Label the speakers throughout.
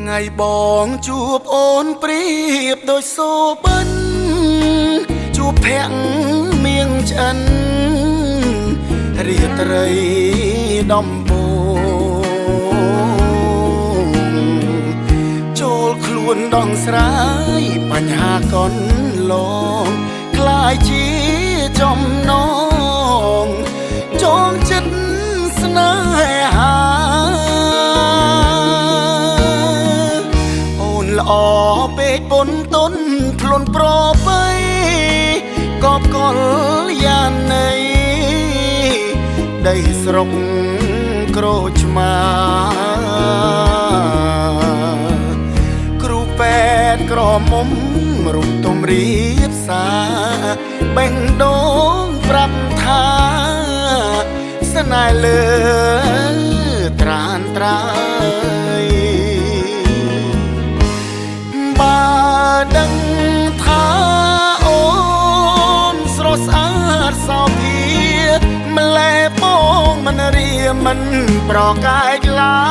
Speaker 1: ថ្ងៃបងជួបអូនប្រៀបដូចសូបិនជួបភ័ក្រមៀងឆ្អិនរាត្រីដំបូងចូលខ្លួនដងស្រាយបញ្ហាកូនឡងคล้ายជាចំណងចងចិត្តស្នេហាអូនល្អពេកពន់ទុនខ្លួនប្របីកបកលយ៉ាងណីដីស្រុកក្រូចឆ្មាគ្រូពេទ្យក្រមុំរុំទុំរៀបសាបេងដូងប្រាប់ថាស្នេហ៍លើត្រានត្រើយបើដឹងថាអូនស្រស់ស្អាតសោភាម្លែបងមិនរៀមិនប្រកែកឡើ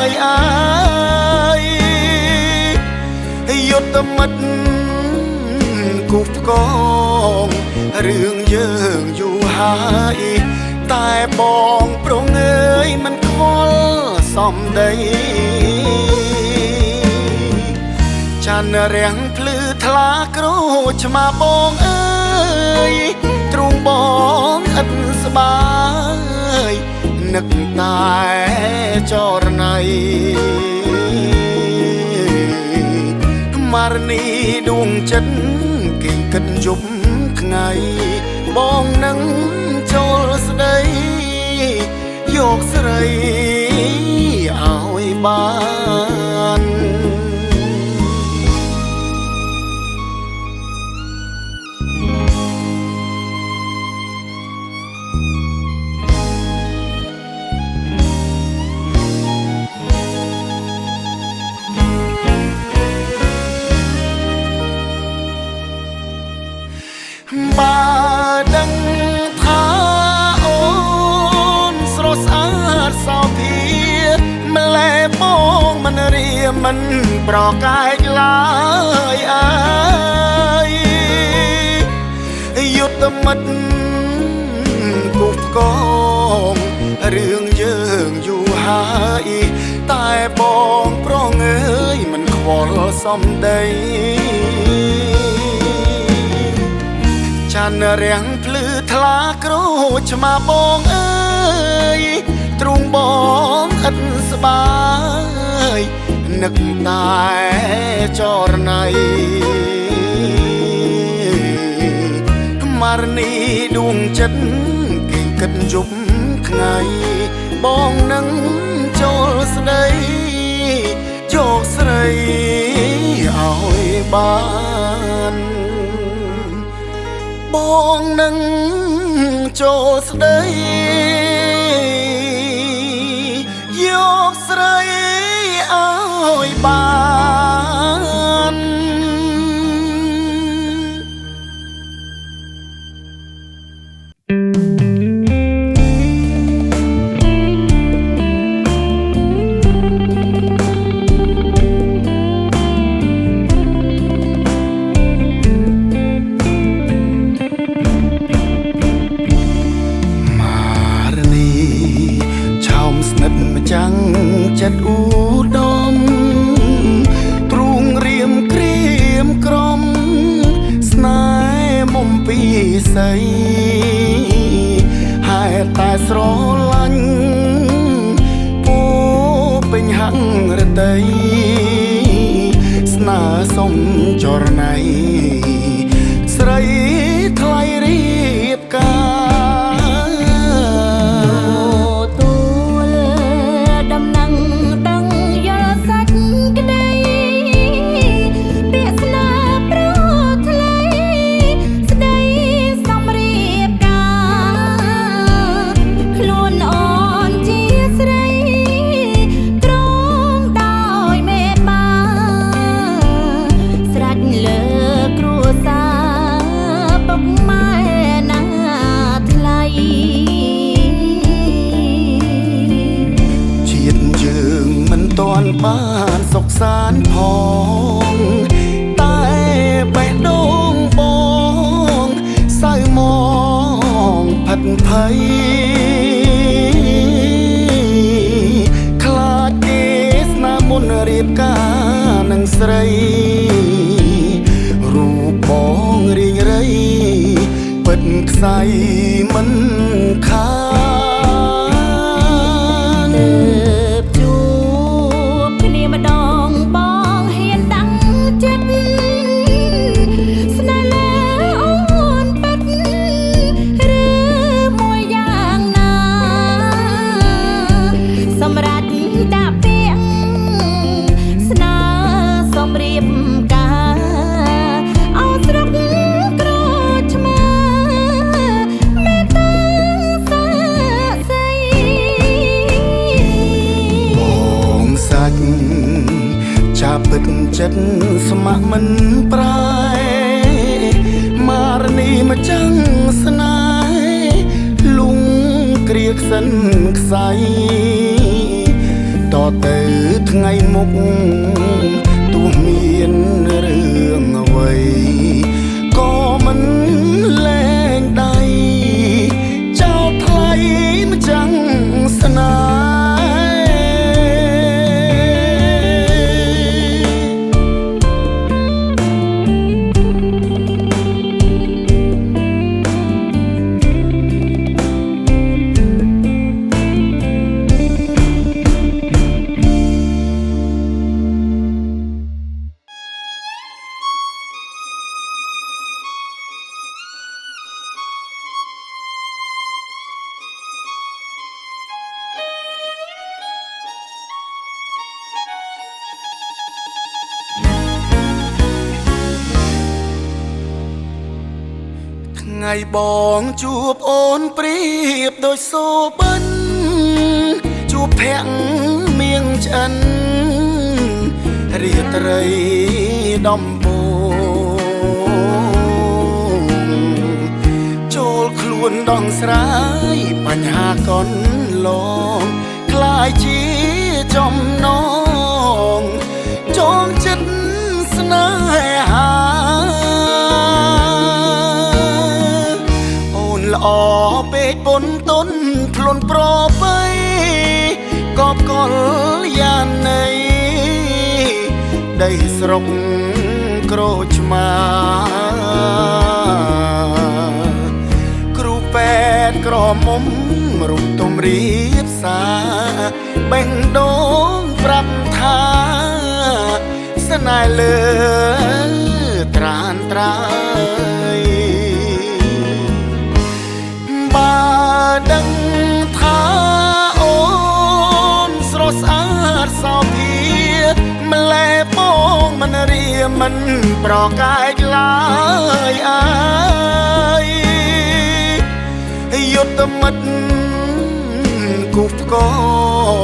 Speaker 1: យអើយយុទ្ធមិត្តគូផ្គងរឿងយើងយូរហើយតែបងប្រងើយមិនខ្វល់សំដីច័ន្ទរាំងភ្លឺថ្លាក្រូចឆ្មាបងអើយទ្រូងបងឥតស្បាយនឹកតែចរណៃមារនីដួងចិត្តគេគិតយប់ថ្ងៃបងនឹងចូលស្ដីយកស្រីឲ្យបានបើដឹងថាអូនស្រស់ស្អាតសោភាម្លែបងមិនរៀមិនប្រកែកឡើយអើយយុទ្ធមិត្តគូផ្គងរឿងយើងយូរហើយតែបងប្រងើយមិនខ្វល់សំដីច័ន្ទរាំងភ្លឺថ្លាក្រូចឆ្មាបងអើយទ្រូងបងឥតស្បាយនឹកតែចរណៃមារនីដួងចិត្តគេគិតយប់ថ្ងៃបងនឹងចូលស្ដីយកស្រីឲ្យបានបងនឹងចូលស្ដីយកស្រីឲ្យបានចាំងចិត្តឧត្តមទ្រូងរៀមក្រៀមក្រំស្នេហ៍មុំពីស័យហេតុតែស្រឡាញ់ពោពេញហង្រតីស្នេហ៍សុំចរណៃស្រីថ្លៃរៀបការបាន សុខសានផងតែបេះដូងបងសៅមកផិតភ័យខ្លាចគេស្នាមុនរៀបការនឹងស្រីរូបបងរៀងរៃពិតខ្សែមិនខាន
Speaker 2: ជួបគ្នាម្ដងបងហ៊ានតាំងចិត្តស្នេហ៍លើអូនពិតឬមួយយ៉ាងណាសម្រាប់ដាក់ពាក្យស្នើសុំរៀបការអោស្រុកក្រូចឆ្មាមេតាសាស័យ
Speaker 1: បងសាច់ចាប់ពិតចិត្តស្ម័គ្រមិនប្រែមារនីមកចាំងស្នេហ៍លងគ្រាក្សិនខ្សែតទៅថ្ងៃមុខទោះមានរឿងអ្វីក៏មិនលែងដៃចោលថ្លៃមកចាំងស្នេហ៍ថ្ងៃបងជួបអូនប្រៀបដូចសូបិនជួបភ័ក្រមៀងឆ្អិនរាត្រីដំបូងចូលខ្លួនដងស្រាយបញ្ហាកូនឡងคล้ายជាចំណងចងចិត្តស្នេហាល្អពេកពុនទុនខ្លួនប្របីកបកលយ៉ាងណីដីស្រុកក្រូចឆ្មាគ្រូពេទ្យក្រមុំរុំទុំរៀបសាបេះដូងប្រាប់ថាស្នេហ៍លើត្រានត្រើយបើដឹងថាអូនស្រស់ស្អាតសោភាម្លែបងមិនរៀមិនប្រកាយឡើយអើយយុទ្ធមិត្តគូផ្គ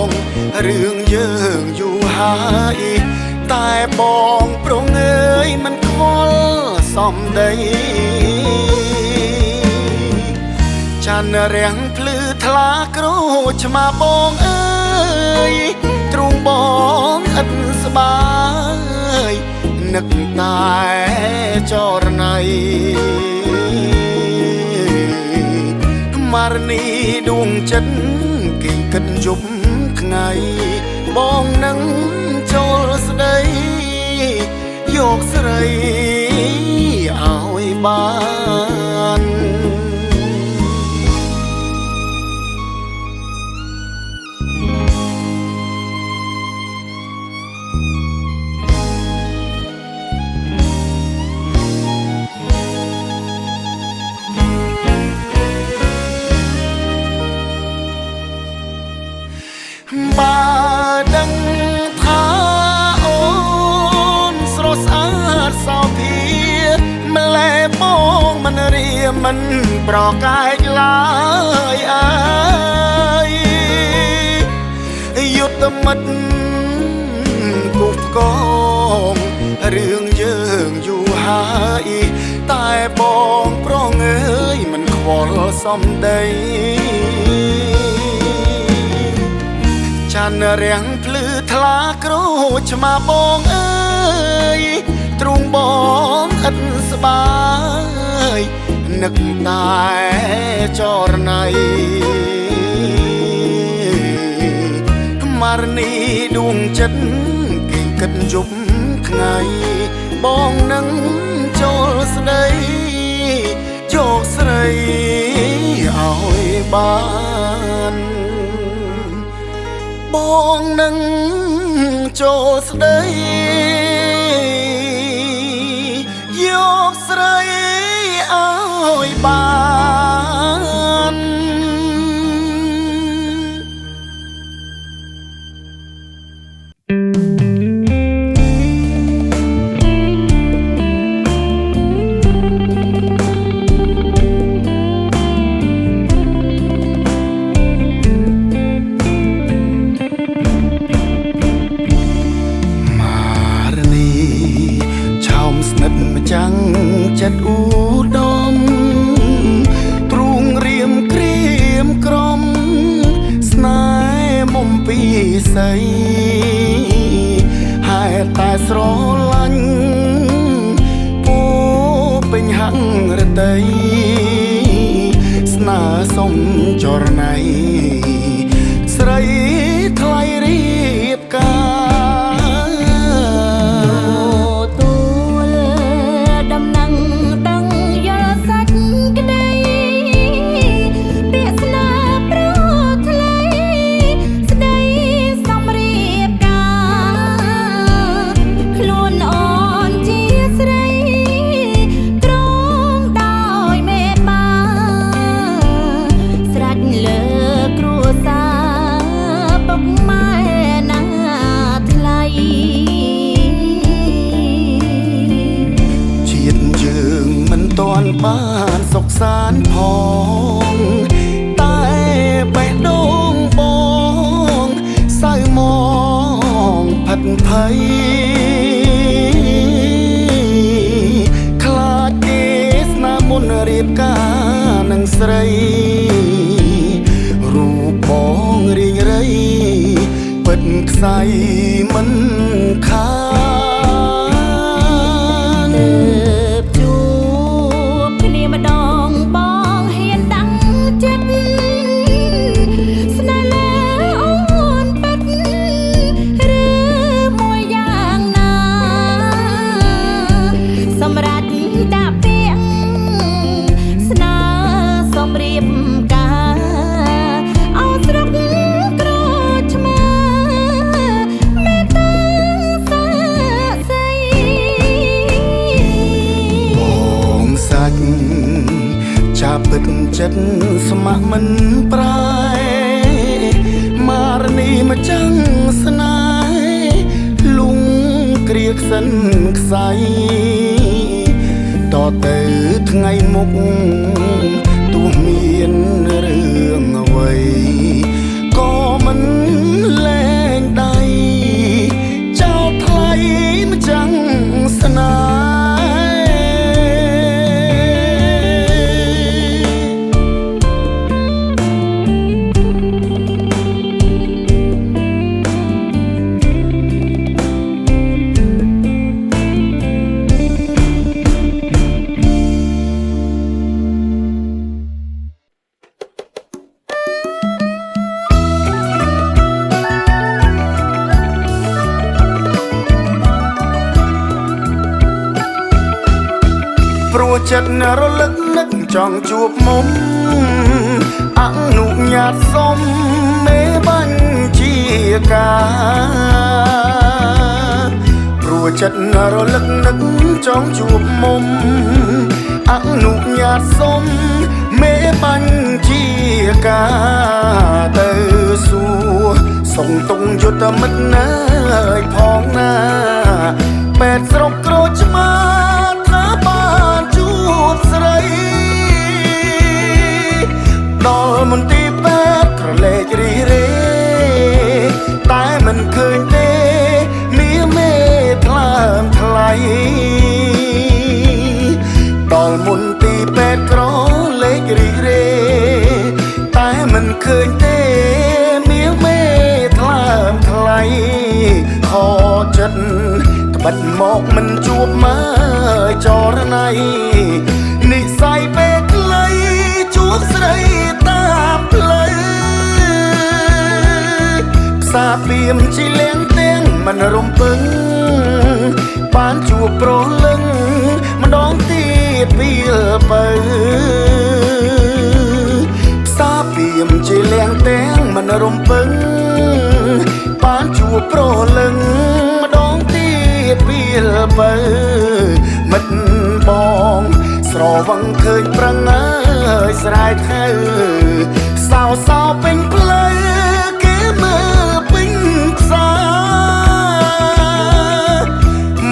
Speaker 1: ងរឿងយើងយូរហើយតែបងប្រងើយមិនខ្វល់សំដីចានរាំងភ្លឺថ្លាក្រូចឆ្មាបងអើយទ្រូងបងឥតស្បាយនឹកតែចរណៃមារនីដួងចិត្តគេងគិតយប់ថ្ងៃបងនឹងចូលស្ដីយកស្រីឲ្យបានបើដឹងថាអូនស្រស់ស្អាតសោភាម្លែបងមិនរៀមិនប្រកាយឡើយអើយយុទ្ធមិត្តគូផ្គងរឿងយើងយូរហើយតែបងប្រងើយមិនខ្វល់សំដីចានរាំងភ្លឺថ្ ខ្លាក្រូចឆ្មាបងអើយទ្រូងបងឥតស្បាយនឹកតែចរណៃមារនីដួងចិត្តគេគិតយប់ថ្ងៃបងនឹងចូលស្ដីយកស្រីឲ្យបានបងនឹងចូលស្ដីយកស្រីឲ្យបានចាំងចិត្តឧត្តមទ្រូងរៀមក្រៀមក្រំស្នេហ៍មុំពីស័យហេតុតែស្រឡាញ់ពោពេញហាំងរតីស្នេហ៍សុំចរណៃស្រីថ្លៃរៀបការបានសុខសានផងតែបេះដូងបងសៅមកផិតភ័យខ្លាចគេស្នាមុនរៀបការនឹងស្រីរូបបងរៀងរៃពិតខ្សែមិនខាចាប់ពិតចិត្តស្ម័គ្រមិនប្រែមារនីមកចាំងស្នេហ៍លុងគ្រាខ្សិនខ្សែតទៅថ្ងៃមុខទោះមានរឿងអ្វីក៏មិនលែងដៃចោលថ្លៃមកចាំងស្នេហ៍ព្រោះចិត្តរលឹកនឹកចង់ជួបមុំអនុញ្ញាតសុំមេបញ្ជាការព្រោះចិត្តរលឹកនឹកចង់ជួបមុំអនុញ្ញាតសុំមេបញ្ជាការទៅសួរសុំតុងយុទ្ធមិត្តណាយផងណាពេទ្យស្រុកក្រូចឆ្មាថាបានជួបស្រីដល់មន្ទីរពេទ្យក្រឡេករីរេតែមិនឃើញទេមានមេថ្លើមថ្លៃដល់មន្ទីរពេទ្យក្រឡេករីរេតែមិនឃើញទេមានមេថ្លើមថ្លៃ បាត់មកមិនជួបមើលចរណៃនិស័យពេលខ្លីជួបស្រីតាមផ្លូវផ្សារពីមជីលៀងទាំងមិនរំពឹងបានជួបប្រលឹងម្ដងទៀតពីលបើផ្សារពីមជីលៀងទាំងមិនរំពឹងបានជួបប្រលឹងម្ដងទៀតពីលបើមិត្តបងស្រវឹងឃើញប្រឹងអើយស្រែកហៅសោសោពេញផ្លូវគេមើលពេញខ្សែ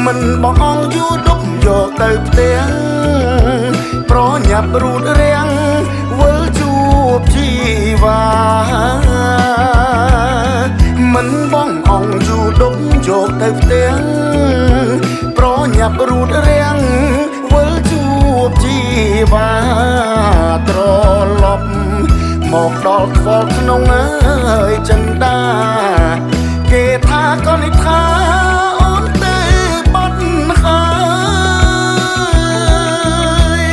Speaker 1: មិនបងអង្គយូរដប់យកទៅផ្ទះប្រញាប់រូតរាំងវិលជួបជីវ៉ាមិនបងអង្គយូរដប់យកទៅផ្ទះប្រញាប់រូតរាំងវិលជួបជីវ៉ាត្រឡប់មកដល់ខ្វល់ក្នុងអើយចិន្តាគេថាក៏និថាអូនទៅបាត់ហើយ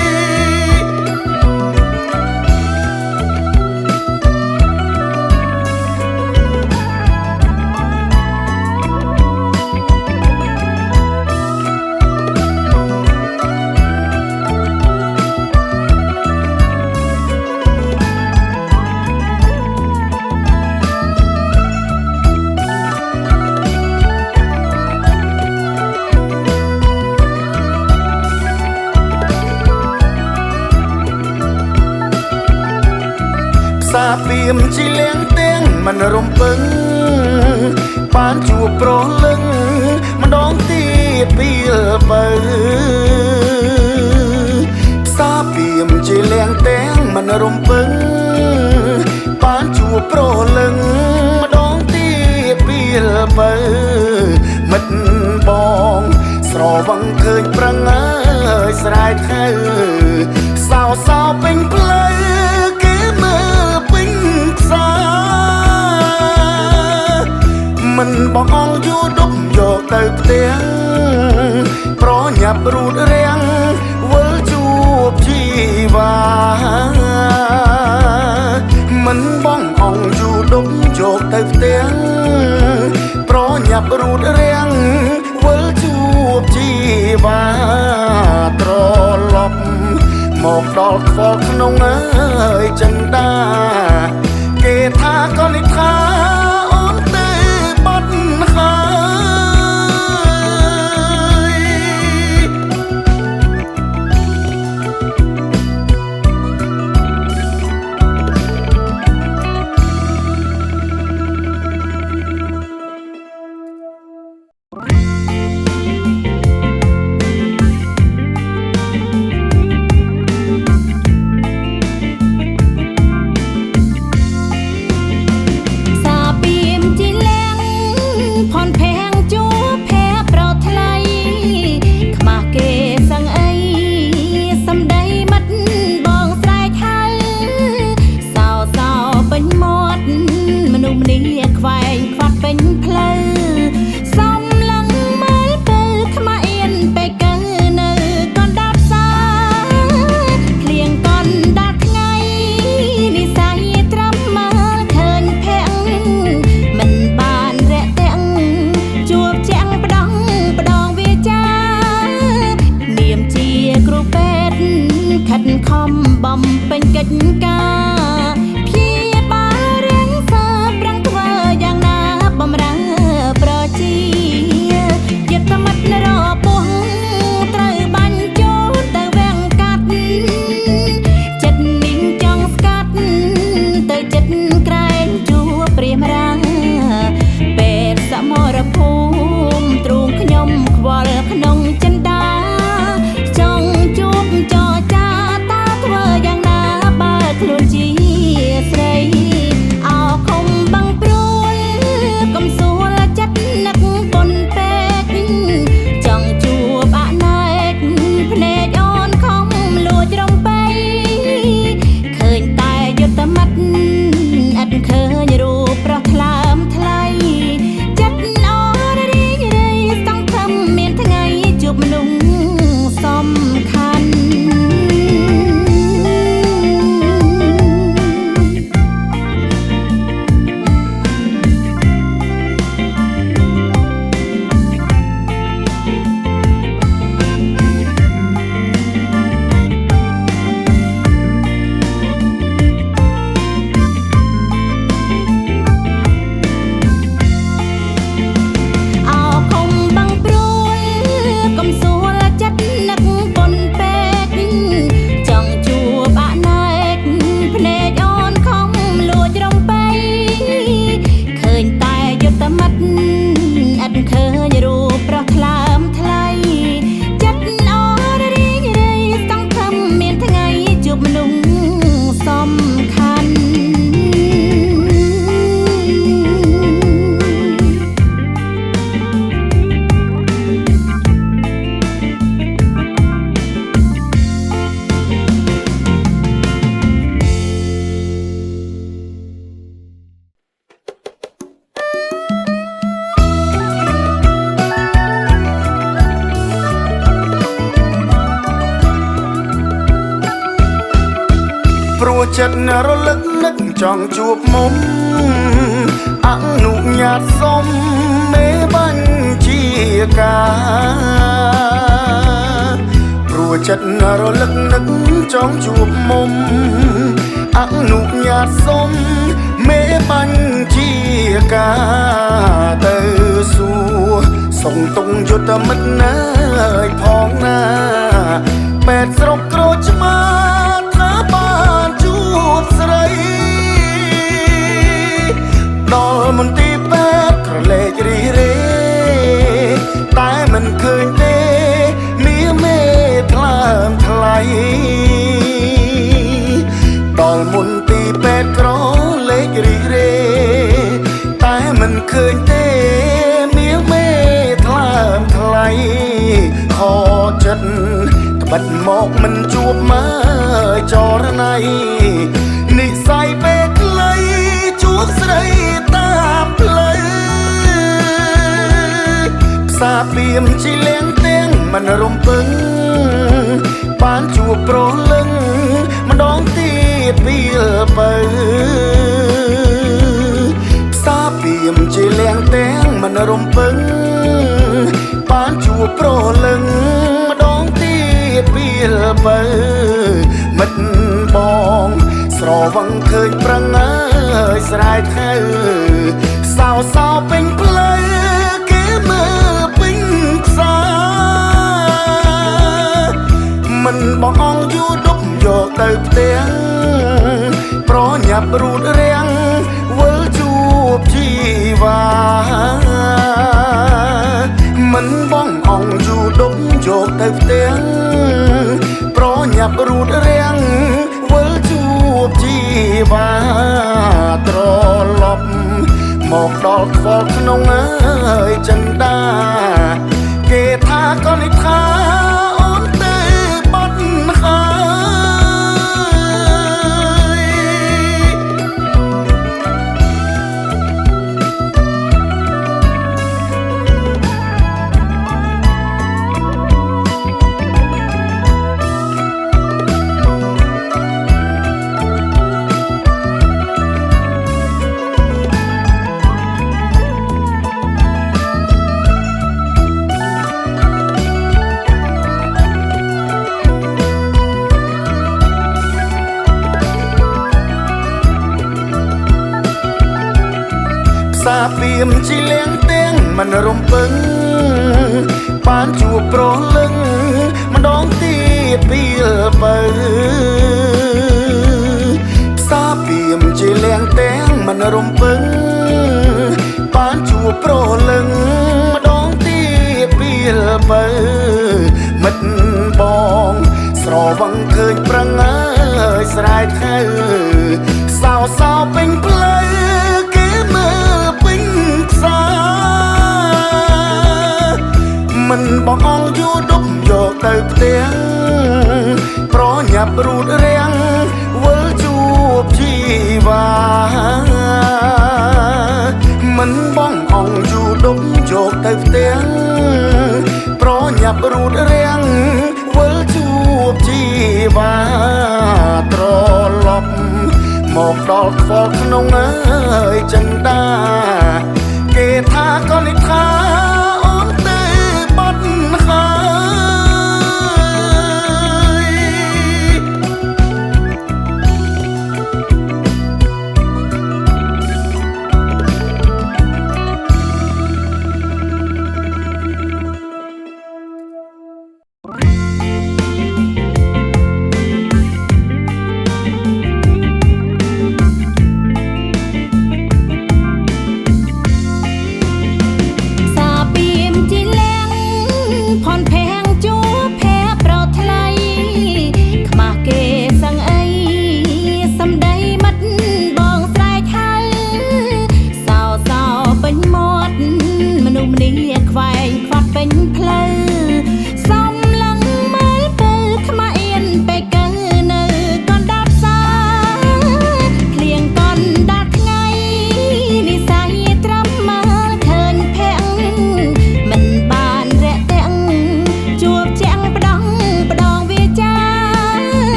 Speaker 1: សាពីមជីលៀងទាំងមិនរំពឹងបានជួបប្រលឹងម្ដងទៀតពីលបើសាពីមជីលៀងទាំងមិនរំពឹងបានជួបប្រលឹងម្ដងទៀតពីលបើមិត្តបងស្រវឹងឃើញប្រឹងអើយស្រែកហៅសោសោពេញផ្លូវគេមើលពេញខ្សែមិនបងអង្គយូរដប់យកទៅផ្ទះប្រញាប់រូតរាំងវិលជួបជីវ៉ាមិនបងអង្គយូរដប់យកទៅផ្ទះប្រញាប់រូតរាំងវិលជួបជីវ៉ាត្រឡប់មកដល់ខ្វល់ក្នុងអើយចិន្តាគេថាក៏និថាអូនទៅបាត់ហើយ
Speaker 2: សា
Speaker 1: ចិត្តរលឹកនឹកចង់ជួបមុំអនុញ្ញាតសុំមេបញ្ជាការព្រោះចិត្តរលឹកនឹកចង់ជួបមុំអនុញ្ញាតសុំមេបញ្ជាការទៅសួរសុំតុងយុទ្ធមិត្តណាយផងណាពេទ្យស្រុកក្រូចឆ្មាថាបានជួបស្រីដល់មន្ទីរពេទ្យក្រឡេករីរេតែមិនឃើញទេមានមេថ្លើមថ្លៃដល់មន្ទីរពេទ្យក្រឡេករីរេតែមិនឃើញទេមានមេថ្លើមថ្លៃខចិត្តត្បិតមកមិនជួបមើលចរណៃនិស័យពេលខ្លីជួបស្រីតាមផ្លូវផ្សារពីមជីលៀងទាំងមិនរំពឹងបានជួបប្រលឹងម្ដងទៀតពីលបើផ្សារពីមជីលៀងទាំងមិនរំពឹងបានជួបប្រលឹងម្ដងទៀតពីលបើមិត្តបងស្រវឹងឃើញប្រឹងអើយស្រែកហៅសោសោពេញផ្លូវគេមើលពេញផ្សារមិនបងអង្គយូរដប់យកទៅផ្ទាំងប្រញាប់រូតរាំងវិលជួបជីវ៉ាមិនបងអង្គយូរដប់យកទៅផ្ទាំងប្រញាប់រូតរាំងវិលជួបជីវ៉ាត្រឡប់មកដល់ខ្វល់ក្នុងអើយចិន្តាគេថាក៏និថាអូនទៅបាត់ហើយសាពីមជីលៀងទាំងមិនរំពឹងបានជួបប្រលឹងម្ដងទៀតពីលបើសាពីមជីលៀងទាំងមិនរំពឹងបានជួបប្រលឹងម្ដងទៀតពីលបើមិត្តបងស្រវឹងឃើញប្រឹងអើយស្រែកហៅសោសោពេញផ្លូវគេមើលពេញផ្សារមិនបងអង្គយូរដប់យកទៅផ្ទាំងប្រញាប់រូតរាំងវិលជួបជីវ៉ាមិនបងអង្គយូរដប់យកទៅផ្ទាំងប្រញាប់រូតរាំងវិលជួបជីវ៉ាត្រឡប់មកដល់ខ្វល់ក្នុងអើយចិន្តាគេថាក៏និថាអូនទៅបាត់ហើយ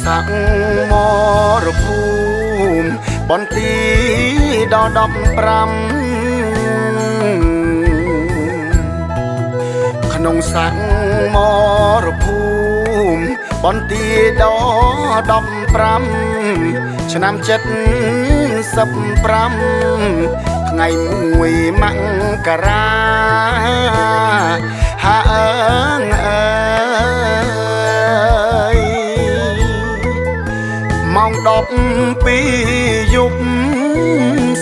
Speaker 1: សាក់មរភូមិបន្ទាដល់15ក្នុងសាក់មរភូមិបន្ទាដល់15ឆ្នាំ75ថ្ងៃមួយមករាហាអើងអើយម៉ោង12យប់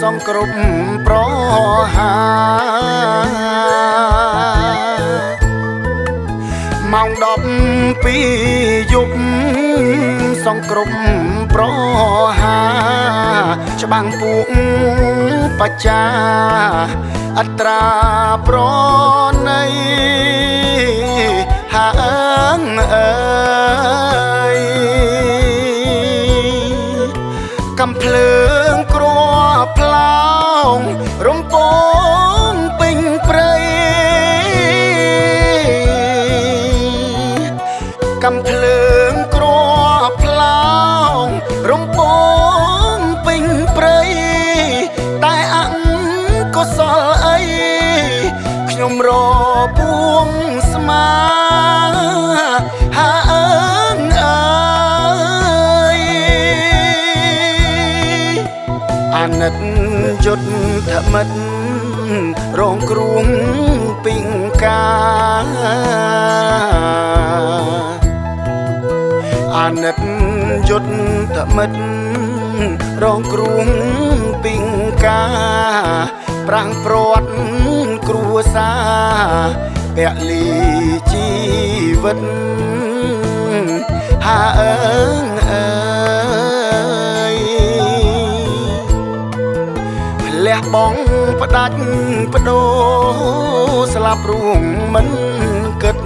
Speaker 1: សងគ្រប់ប្រហាម៉ោង12យប់សងគ្រប់ប្រហាច្បាំងពួកបច្ចាអត្រាប្រណីហាអើងអើយកំភ្លើងក្រផ្លោងរំពងពេញព្រៃកំភ្លើងក្រផ្លោងរំពងពេញព្រៃតែអង្គុសលអីខ្ញុំរពួងស្មាហាអើងអើយអាណិតយុទ្ធមិត្តរងគ្រោះពីងកាអាណិតយុទ្ធមិត្តរងគ្រោះពីងកាប្រាំងព្រាត់គ្រួសារពលីជីវិតហាអើងអើយលះបង់ផ្ដាច់បដូរស្លាប់រួងមិនគិត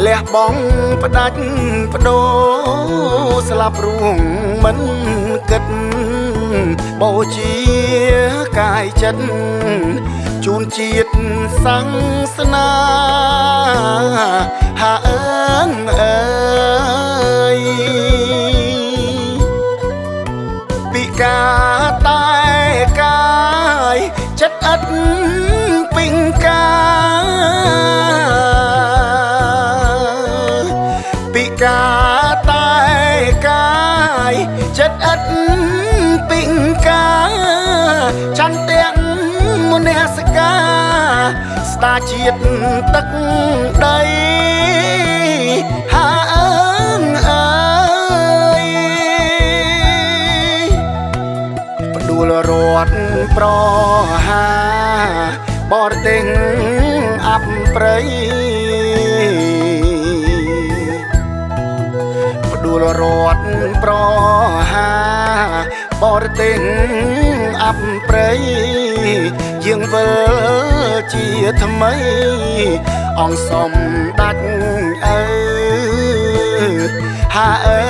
Speaker 1: លះបង់ផ្ដាច់បដូរស្លាប់រួងមិនគិតបូជាកាយចិត្តជូនជាតិសង្សនាហាអើងអើយពីការតែកាយចិត្តឥតពីងកាពីការតែកាយចិត្តឥតពីងកាឆន្ទៈមនសិកាស្ដាជាតិទឹកដីហាអើងអើយផ្ដួលរត់ប្រហាបរទេសអបព្រៃផ្ដួលរត់ប្រហាបរទេសអបព្រៃយើងវិលជាថ្មីអង្គសំដាច់អើហាអើ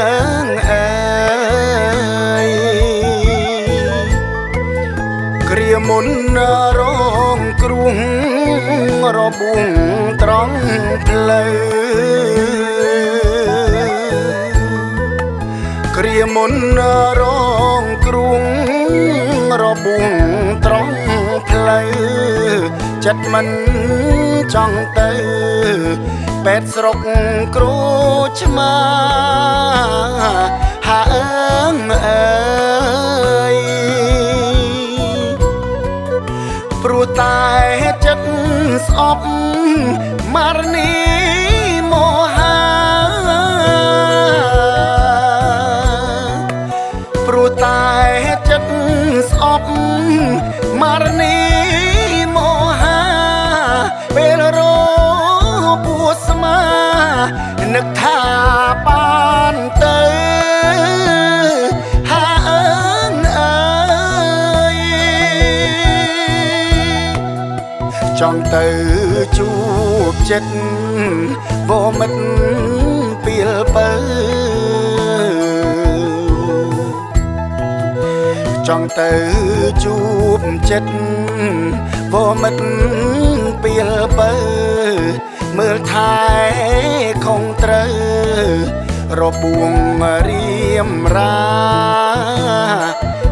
Speaker 1: ងអើយគ្រាមុនរងគ្រោះរបួងត្រង់ផ្លូវគ្រាមុនរងគ្រោះរបួងត្រង់ផ្លូវចិត្តមិនចង់ទៅពេទ្យស្រុកគ្រូឆ្មាហាអើងអើយព្រោះតែចិត្តស្អប់មារនីមហាព្រោះតែចិត្តស្អប់មារនីមហាពេលរពួស្មានឹកថាបានទៅហាអើងអើយចង់ទៅជួបចិត្តវមិត្តពីលបើចង់ទៅជួបចិត្តវមិត្តពីលបើ មើលថែคงត្រូវរបួងរៀមរា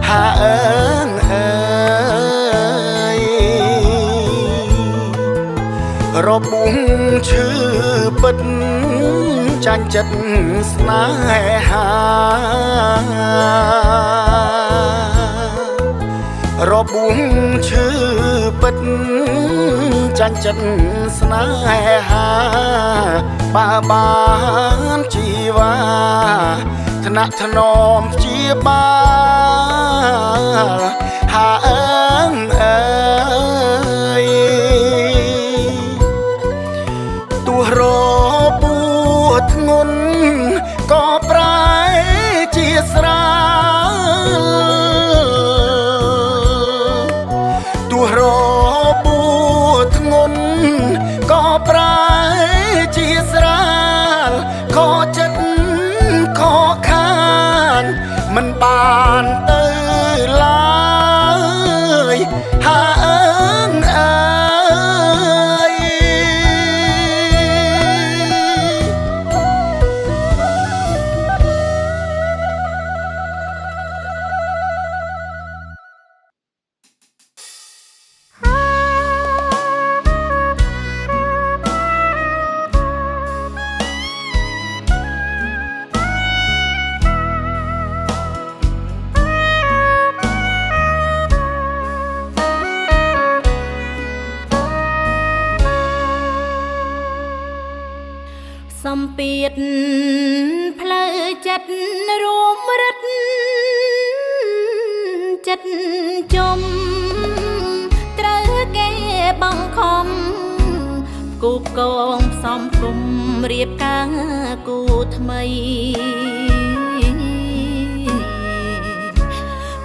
Speaker 1: ហាអើងអើយរបួងឈឺពិតចាញ់ចិត្តស្នេហារបួងឈឺពិតចាញ់ចិត្តស្នេហាបើបានជីវ៉ាថ្នាក់ថ្នមព្យាបាលហាអើងអើយទោះរបួសធ្ងន់ក៏ប្រែជាស្រាលទោះរបួសធ្ងន់ក៏ប្រែជាស្រាលខកចិត្តខកខានមិនបានទៅឡើយហាអើងអើយ
Speaker 2: សំពាធផ្លូវចិត្តរួមរិទ្ធចិត្តជុំត្រូវគេបង្ខំគូកងផ្សំគុំរៀបការគូថ្មី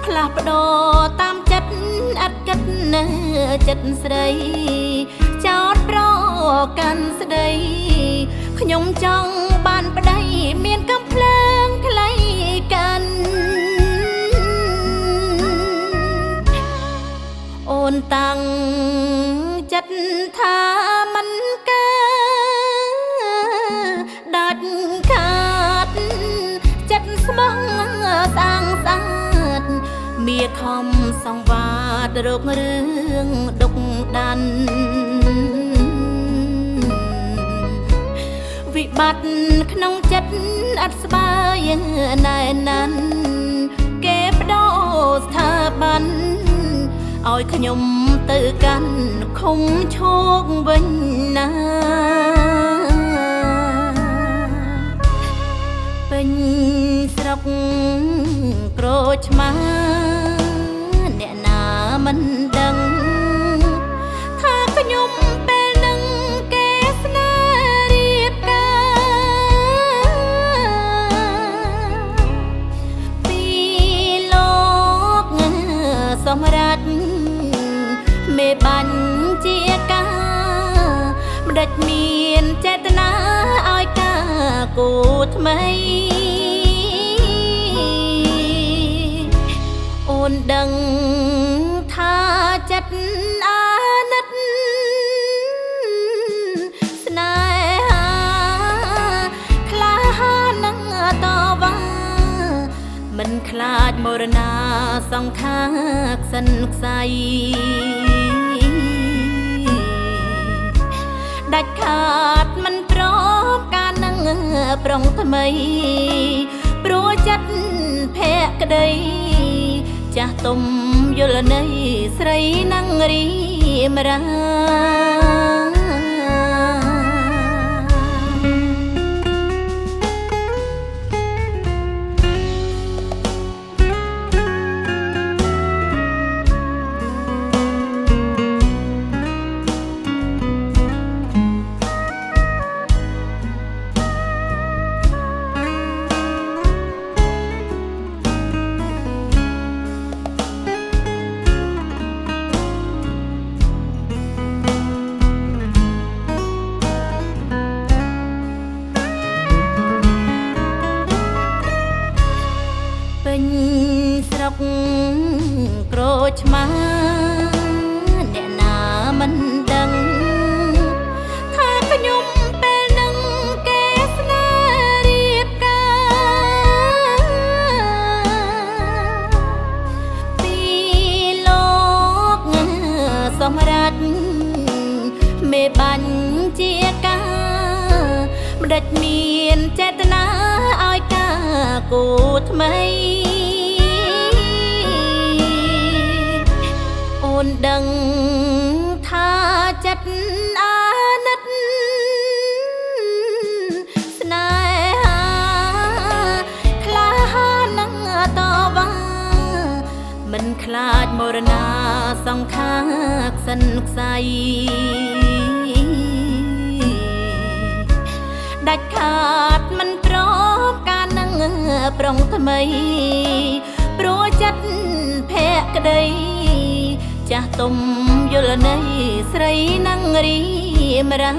Speaker 2: ផ្លាស់ប្ដូរតាមចិត្តអត់គិតនៅចិត្តស្រីចោតប្រកាន់ស្ដីខ្ញុំចង់បានប្តីមានកំភ្លើងថ្លៃកាន់អូនតាំងចិត្តថាមិនកើតដាច់ខាតចិត្តស្មោះស្អាងស្អាតមាខំសង្វាតរករឿងដុកដាន់វិបត្តិក្នុងចិត្តអត់ស្បាយណែណាន់គេបដោស្ថាប័នឲ្យខ្ញុំទៅកាន់ឃុំឈោកវិញណាពេញស្រុកក្រូចឆ្មាអ្នកណាមិនដឹងថាខ្ញុំពេលនឹងគេស្នេហ៍រៀបការពីលោកសម្រាប់មេបាញ់ជាការម្ដេចមានចេតនាឲ្យការគូថ្មីអូនដឹងថាចិត្តអាណិតស្នេហាក្លាហាននឹងតវ៉ាមិនខ្លាចមរណាសង្ខារខ្សិនខ្សៃដាច់ខាតមិនព្រមការនឹងប្រុងថ្មីព្រោះចិត្តភក្តីចាស់ទុំយល់ន័យស្រីនឹងរីមរាពេញស្រុកក្រូចឆ្មាអ្នកណាមិនដឹងថាខ្ញុំ បាញ់ជាការម្ដេចមានចេតនាឲ្យការគូថ្មីអូនដឹងថាចិត្តអាណិតស្នេហាក្លាហាននឹងតវ៉ាមិនខ្លាចមរណាសង្ខាក្សិនខ្សៃដាច់ខាតមិនព្រមការនឹងប្រុងថ្មីព្រោះចិត្តភក្តីចាស់ទុំយល់ន័យស្រីនឹងរីមរា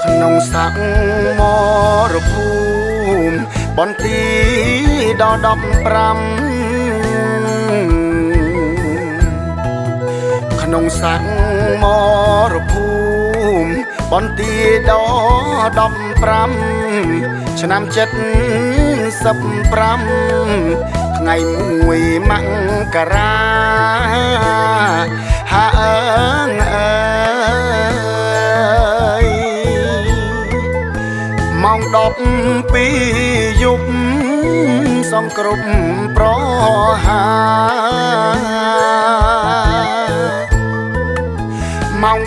Speaker 1: ក្នុងសាក់មរភូមិបន្ទីដល់15ក្នុងសាក់មរភូមិបន្ទីដល់15ឆ្នាំ75ថ្ងៃមួយមករាហាអើងអើយម៉ោង12យប់សងគ្រប់ប្រហាម៉ោង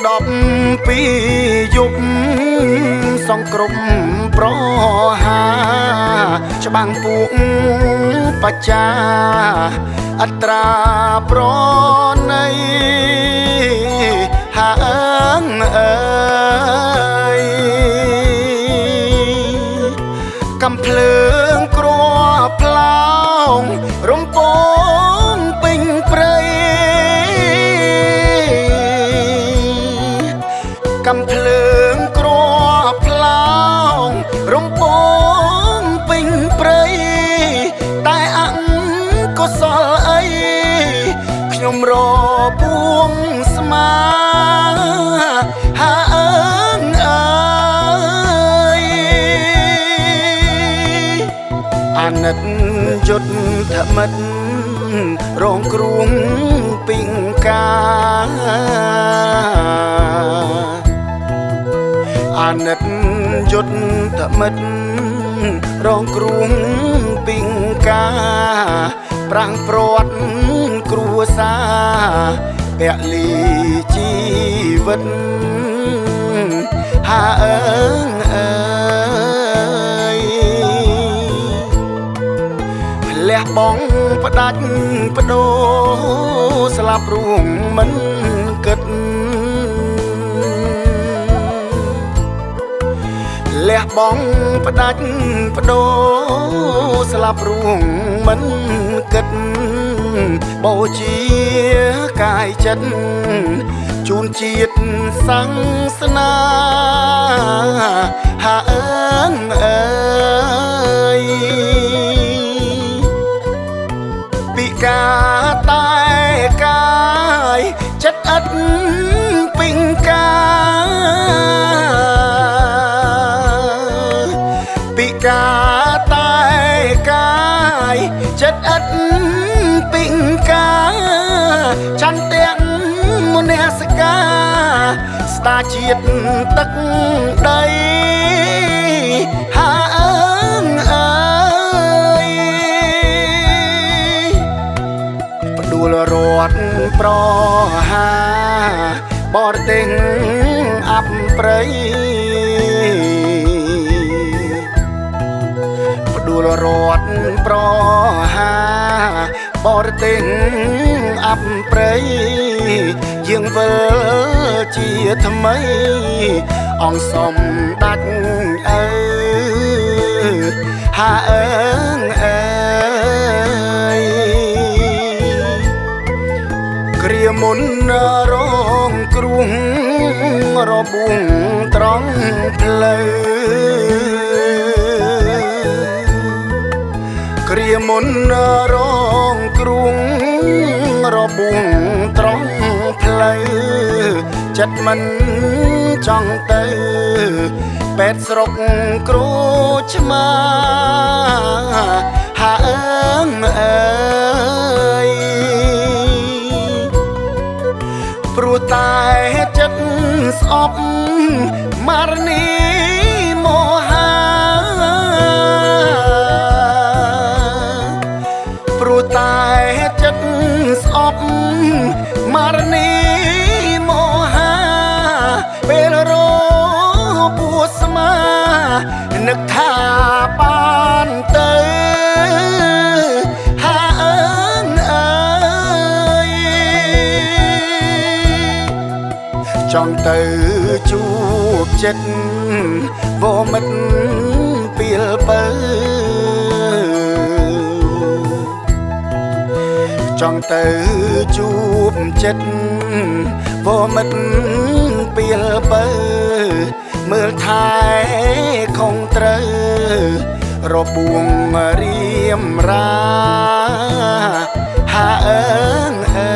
Speaker 1: 12យប់សងគ្រប់ប្រហាច្បាំងពួកបច្ចាអត្រាប្រណីហាអើងអើយកំភ្លើងក្រផ្លោងរំពងពេញព្រៃកំភ្លើងក្រផ្លោងរំពងពេញព្រៃតែអង្គុសលអីខ្ញុំរពួងស្មាហាអើងអើយអាណិតយុទ្ធមិត្តរងគ្រោះពីងកាអាណិតយុទ្ធមិត្តរងគ្រោះពីងកាប្រាំងព្រាត់គ្រួសារពលីជីវិតហាអើងអើយលះបងផ្ដាច់បដូរស្លាប់រួងមិនគិតលះបងផ្ដាច់បដូរស្លាប់រួងមិនគិតបូជាកាយចិត្តជូនជាតិសង្សនាហាអើងអើយពិការតែកាយចិត្តឥតពេញការពិការតែកាយចិត្តឥតពេញការចន្ទៈមនសិកាស្ដាជាតិទឹកដីហាអើងអើយផ្ដួលរត់ប្រហាបរទេសអាប់ព្រៃផ្ដួលរត់ប្រហាប បរទេសអាប់ព្រៃយើងវិលជាថ្មីអង្គសំដាច់អើហាអើងអើយគ្រាមុនរងគ្រោះរបួងត្រង់ផ្លូវគ្រាមុនរងគ្រោះរបួងត្រង់ផ្លូវចិត្តមិនចង់ទៅពេទ្យស្រុកគ្រូឆ្មាហាអើងអើយព្រោះតែចិត្តស្អប់មារនីមហាព្រោះតែចិត្តស្អប់មារនីមហាពេលរពួស្មានឹកថាបានទៅហាអើងអើយចង់ទៅជួបចិត្តវមិត្តពីលបើចង់ទៅជួបចិត្តវមិត្តពីលបើមើលថែคงត្រូវរបួងរៀមរាហាអើងអើ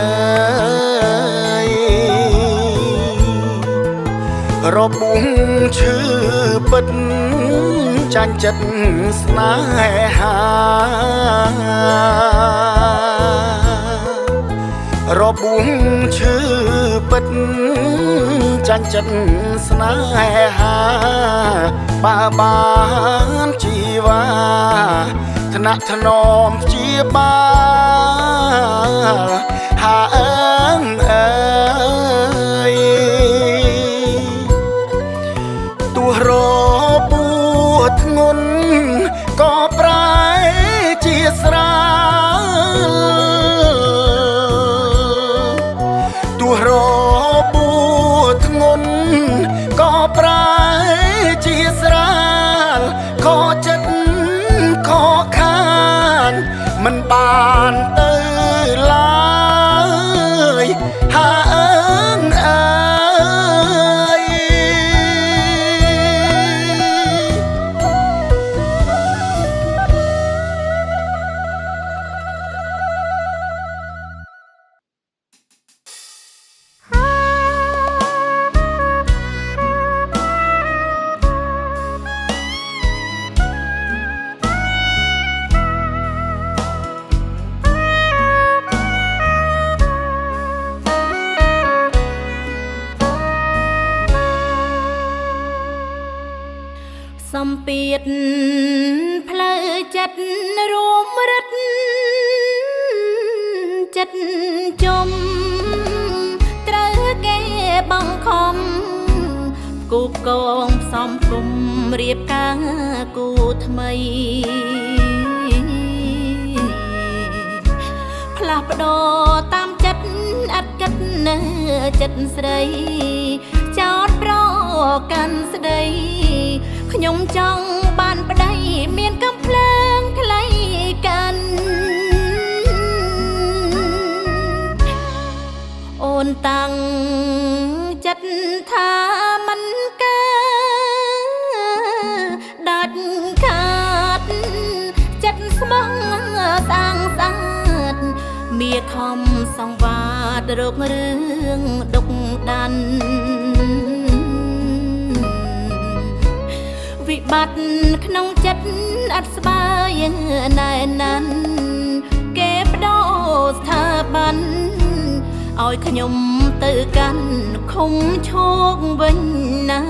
Speaker 1: យរបួងឈឺពិតចាញ់ចិត្តស្នេហារបួងឈឺពិតចាញ់ចិត្តស្នេហាបើបានជីវ៉ាថ្នាក់ថ្នមព្យាបាលហាអើងអើយទោះរបួសធ្ងន់ក៏ប្រែជាស្រាលទោះរបួសធ្ងន់ក៏ប្រែជាស្រាលខកចិត្តខកខានមិនបានទៅឡើយហាអើងអើយ
Speaker 2: សំពាធផ្លូវចិត្តរួមរិទ្ធចិត្តជុំត្រូវគេបង្ខំគូកងផ្សំគុំរៀបការគូថ្មីផ្លាស់ប្ដូរតាមចិត្តអត់គិតនៅចិត្តស្រីចោតប្រកាន់ស្ដីខ្ញុំចង់បានប្តីមានកំភ្លើងថ្លៃកាន់អូនតាំងចិត្តថាមិនកើតដាច់ខាតចិត្តស្មោះស្អាងស្អាតមាខំសង្វាតរករឿងដុកដានវិបត្តិក្នុងចិត្តអត់ស្បាយណែណាន់គេបដូរស្ថាប័នឲ្យខ្ញុំទៅកាន់ឃុំឈោកវិញណា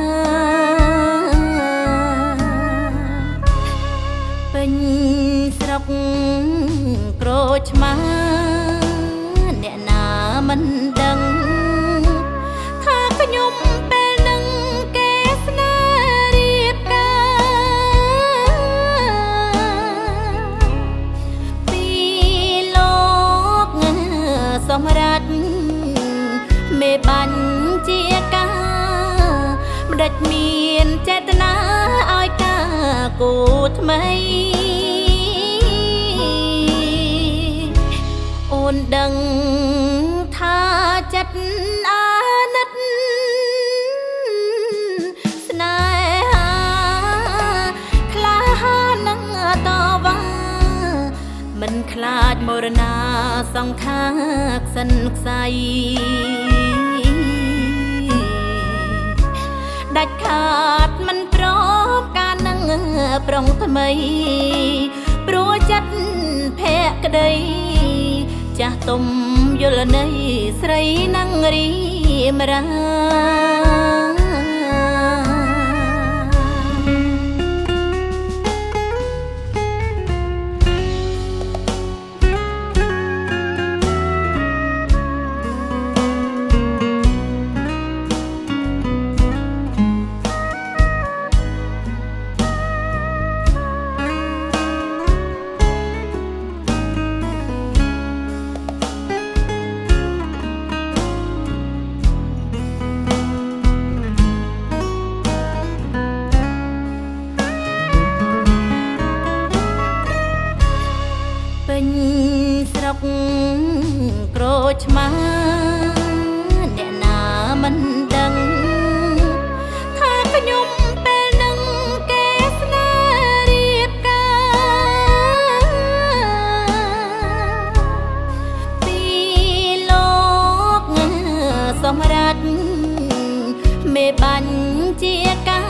Speaker 2: ពេញស្រុកក្រូចឆ្មាអ្នកណាមិនដឹងថាខ្ញុំពេលនឹងគេស្នេហ៍រៀបការពីលោក នដឹងថាចិត្តអាណិតស្នេហាក្លាហាននឹងតវ៉ាមិនខ្លាចមរណាសង្ខារក្សិនខ្សៃដាច់ខាតមិនព្រមការនឹងប្រុងថ្មីព្រោះចិត្តភក្តីចាស់ទុំយល់ន័យស្រីនឹងរីមរាពេញស្រុកក្រូចឆ្មាអ្នកណាមិនដឹងថាខ្ញុំពេលនឹងគេស្នេហ៍រៀបការពីលោកសម្រាប់មេបាញ់ជាការ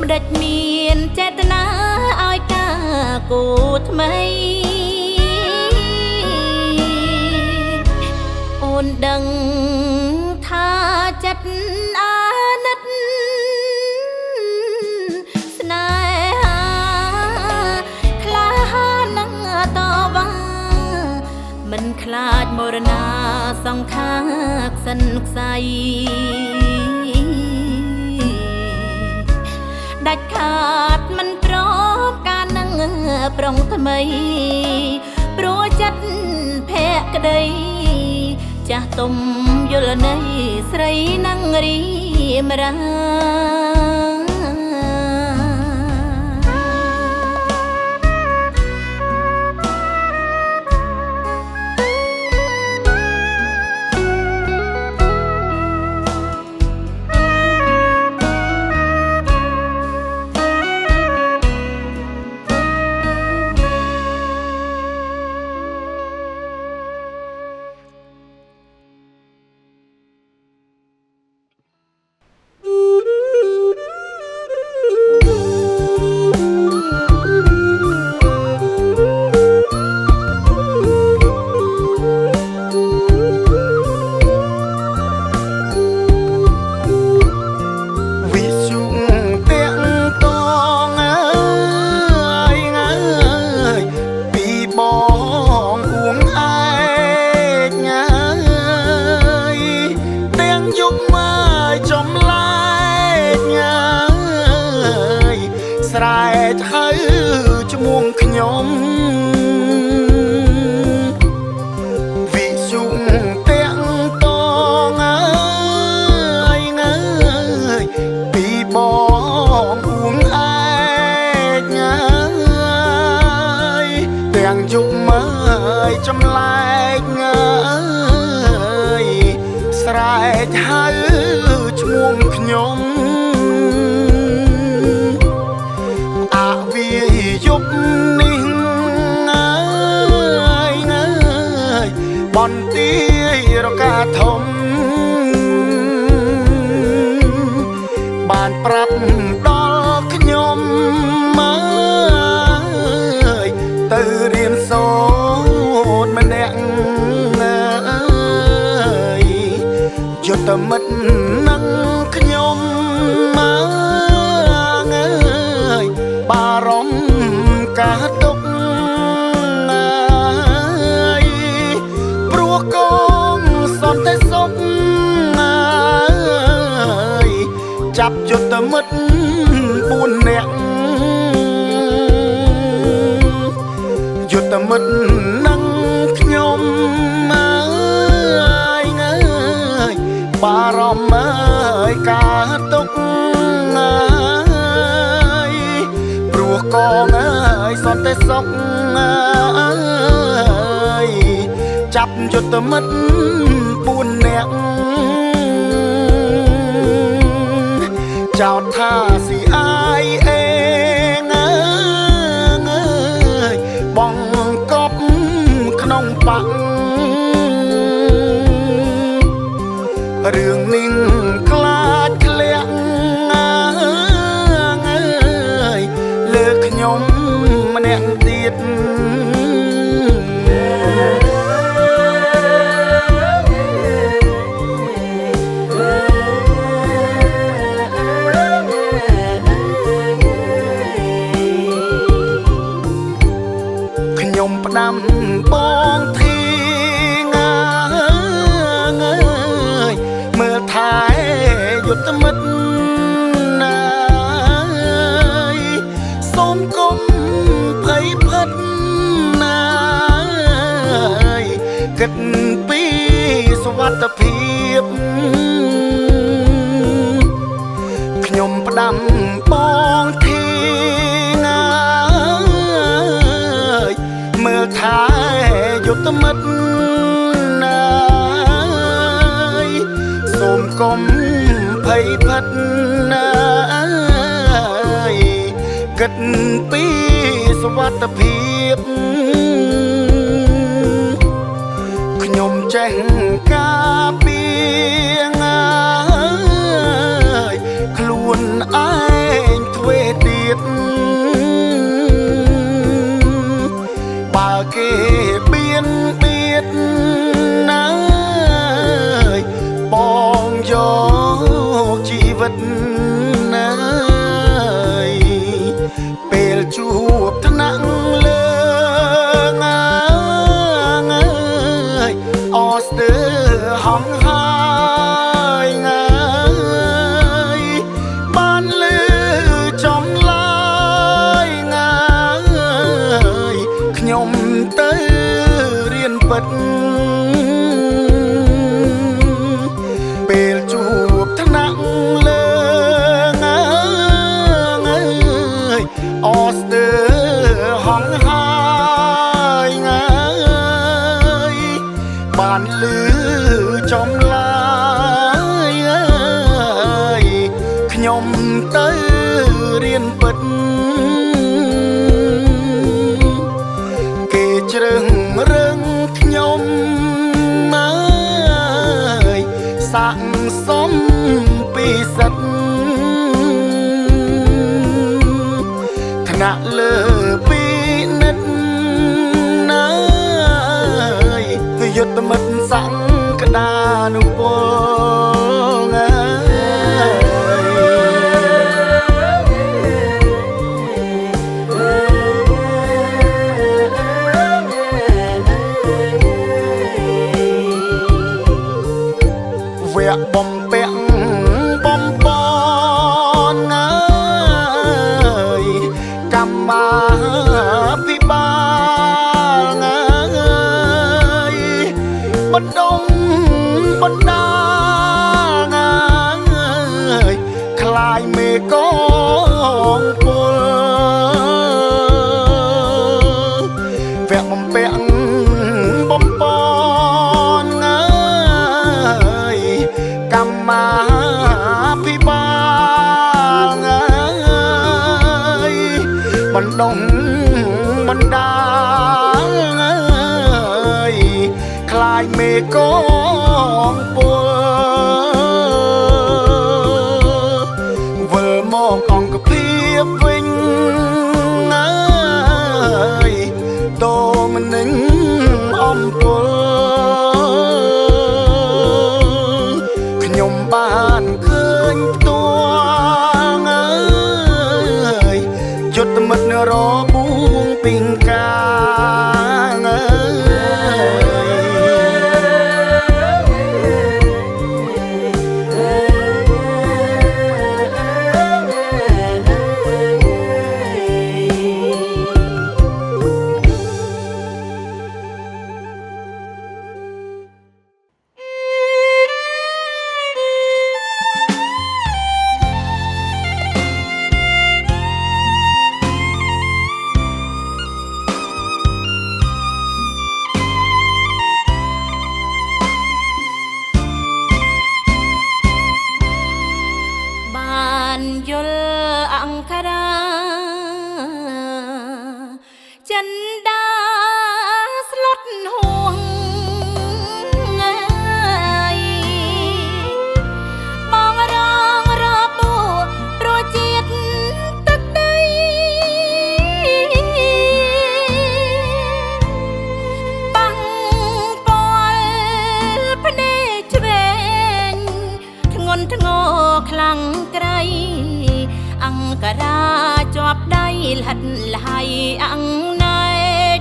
Speaker 2: ម្ដេចមានចេតនាឲ្យការគូថ្មីអូនដឹងថាចិត្តអាណិតស្នេហាក្លាហាននឹងតវ៉ាមិនខ្លាចមរណាសង្ខារក្សិនខ្សៃដាច់ខាតមិនព្រមការនឹងប្រុងថ្មីព្រោះចិត្តភក្តីចាស់ទុំយល់ន័យស្រីនឹងរីមរាស្រែកហៅឈ្មោះខ្ញុំវិសុងទាំងតងអើយពីបងអួងឯកទាំងជុំមើយចម្លែកស្រែកហៅឈ្មោះខ្ញុំយប់នេះបន្ទាយរកាធំបានប្រាប់ដល់ខ្ញុំទៅរៀនសូត្រម្នាក់យុទ្ធមិត្តនឹងខ្ញុំបារម្ភការទុកព្រោះកងសន្តិសុខចាប់យុទ្ធមិត្ត4នាក់យុទ្ធមិត្តនឹងខ្ញុំបារម្ភការទុកព្រោះកងសន្តិសុខ
Speaker 1: ចាប់យុទ្ធមិត្ត4នាក់ចោទថាស៊ីអាយអេងបងកប់ក្នុងបាក់រឿងនេះខ្លាចធ្លាក់លើខ្ញុំម្នាក់ទៀតខ្ញុំផ្ដាំបងធីមើលថែយុទ្ធមិត្តណាយសូមកុំភ័យផិតណាយគិតពីសុវត្ថិភាពខ្ញុំផ្ដាំបងធីណាយមើលថែយុទ្ធមិត្តណាយសូមកុំភ័យផិតណាយគិតពីសុវត្ថិភាពខ្ញុំចេះការពារខ្លួនឯងធ្វើទៀតបើគេបៀនបៀតណាយបងយកជីវិតណាយពេលជួបថ្នាក់លើងាយអស្ទើហងហើយងាយបានលឺចំឡាយងាយខ្ញុំទៅរៀនពិតពេលជួបថ្នាក់លើងាយអស្ទើហងហើយងាយបានលឺចំឡាយខ្ញុំទៅរៀនពិតគេជ្រឹងរឹងខ្ញុំសាក់សំពីសិតថ្នាក់លើពីនិតណាយយុទ្ធមិត្តសង្កដានុពលវគ្គបំពាក់បំពន់កម្មាភិបាលបណ្ដុំបណ្ដាคล้ายមេកងពលវគ្គបំពាក់បំពន់កម្មាភិបាលបណ្ដុំបណ្ដាคล้ายមេកងពលវិលមកអង្គភាពវិញតោមនិញអំពលខ្ញុំបានឃើញផ្ទាល់យុទ្ធមិត្តរបួងពីងកា
Speaker 2: ចិនដាស្លុតហួងបងរងរបួសព្រោះជាតិទឹកដីបាំងពាល់ភ្នែកឆ្វេងធ្ងន់ធ្ងរខ្លាំងក្រៃអង្ការ៉ាជាប់ដៃលហិតលហើយអង្ណែក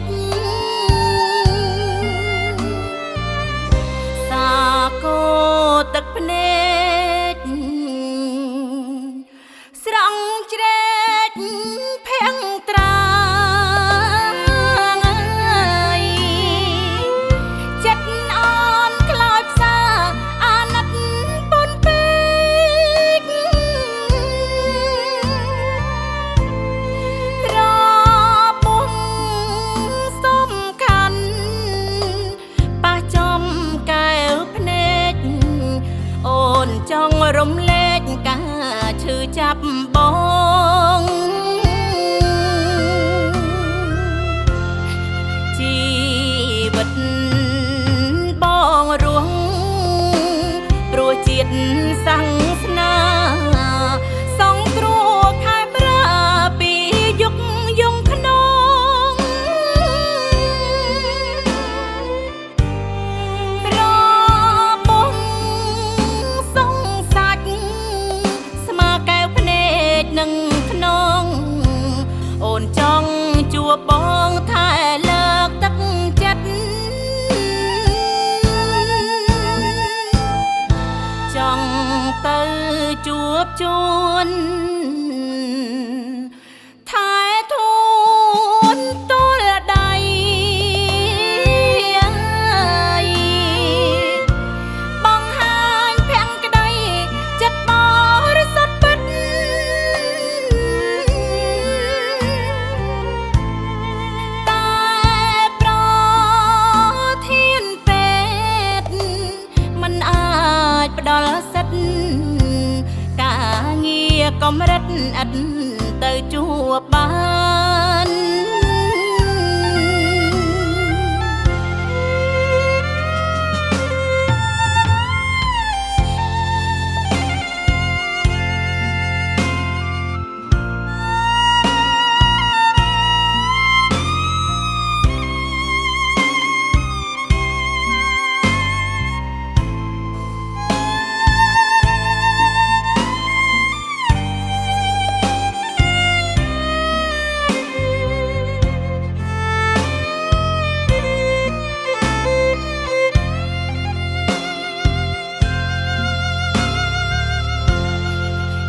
Speaker 2: សាគោទឹកភ្នែកស្រង់ជ្រែកភាំងត្រាចិត្តអនខ្លោចផ្សាអាណិតប៉ុនពេករបួងសំខាន់ប៉ះចំកែវភ្នែកអូនចង់រំលែកការឈឺចាប់បងជីវិតបងរស់ព្រោះជាតិសាសនាសង្គ្រោះខែប្រាពីយុគយងខ្នងរបួងសងសាច់ស្មើកែវភ្នែកនិងខ្នងអូនចង់ជួបបងថែលើកទឹកចិត្តចង់ទៅជួបជួនថែធូនទល់ដៃបង្ហាញភាំងក្តីចិត្តបរិសុទ្ធពិតតែប្រធានពេទ្យមិនអាចផ្ដល់សិទ្ធិការងារកម្រិតឥតទៅជួបបាន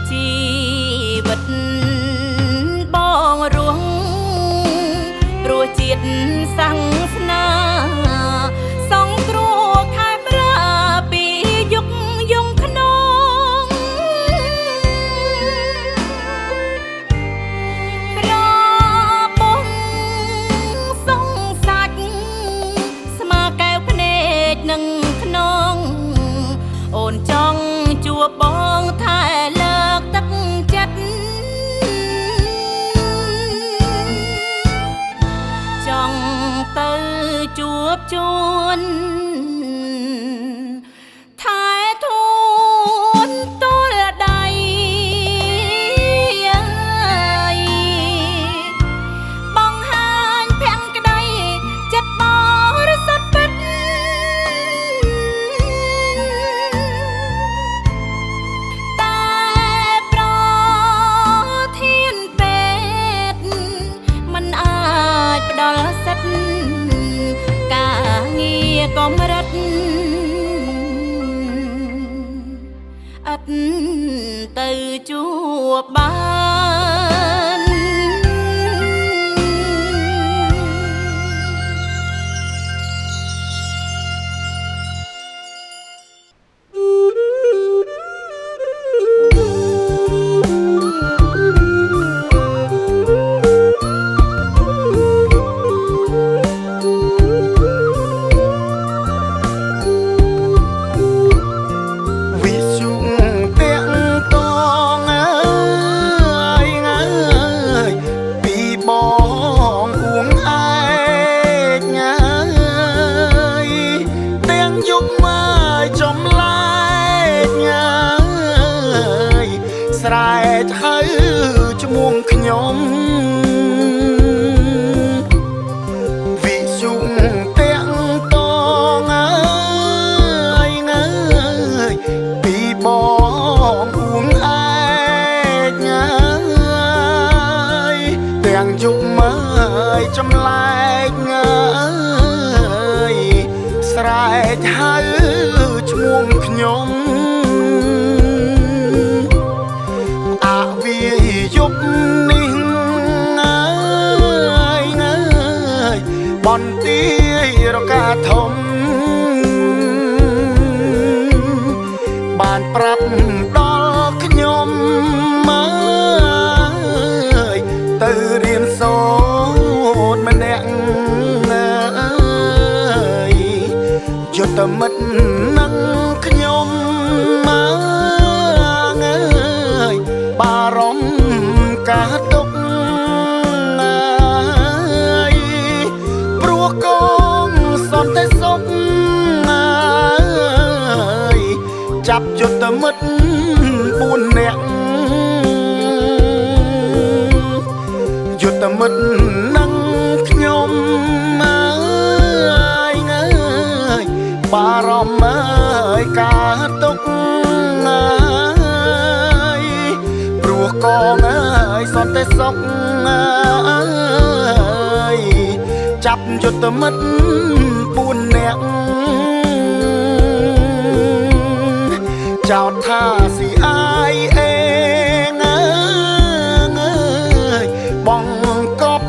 Speaker 2: ជីវិតបងរស់ព្រោះជាតិសាសនាសង្គ្រោះខែប្រាពីយុគយងខ្នងរបួងសងសាច់ស្មើកែវភ្នែកនិងខ្នងអូនចង់ជួបបងថែលើកទឹកចិត្តចង់ទៅជួបជួនថែធូនទល់ដៃបង្ហាញភាំងក្តីចិត្តបរិសុទ្ធពិតតែប្រធានពេទ្យមិនអាចផ្ដល់សិទ្ធិការងារកម្រិតឥតទៅជួបបាន
Speaker 1: វិសុទាំងតង ចម្លែកស្រែកហៅឈ្មោះខ្ញុំអាវាយប់នេះបន្ទាយរកាធំបានប្រាប់ដល់ខ្ញុំទៅរៀនសូត្រម្នាក់យុទ្ធមិត្តនឹងខ្ញុំបារម្ភការទុកព្រោះកងសន្តិសុខចាប់យុទ្ធមិត្ត4នាក់យុទ្ធមិត្តនឹងខ្ញុំបារម្ភការទុកព្រោះកងសន្តិសុខចាប់យុទ្ធមិត្ត4នាក់ចោទថាស៊ីអាយអេបងកប់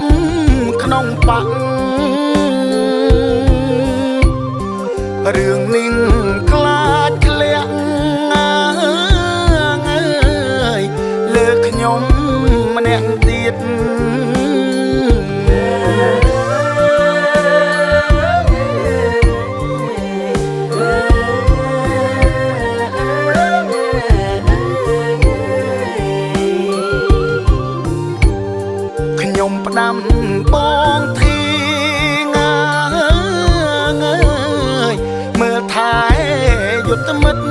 Speaker 1: ក្នុងបាក់រឿងនេះខ្លាចធ្លាក់លើខ្ញុំម្នាក់ទៀតខ្ញុំផ្ដាំបងធីមើលថែយុទ្ធមិត្ត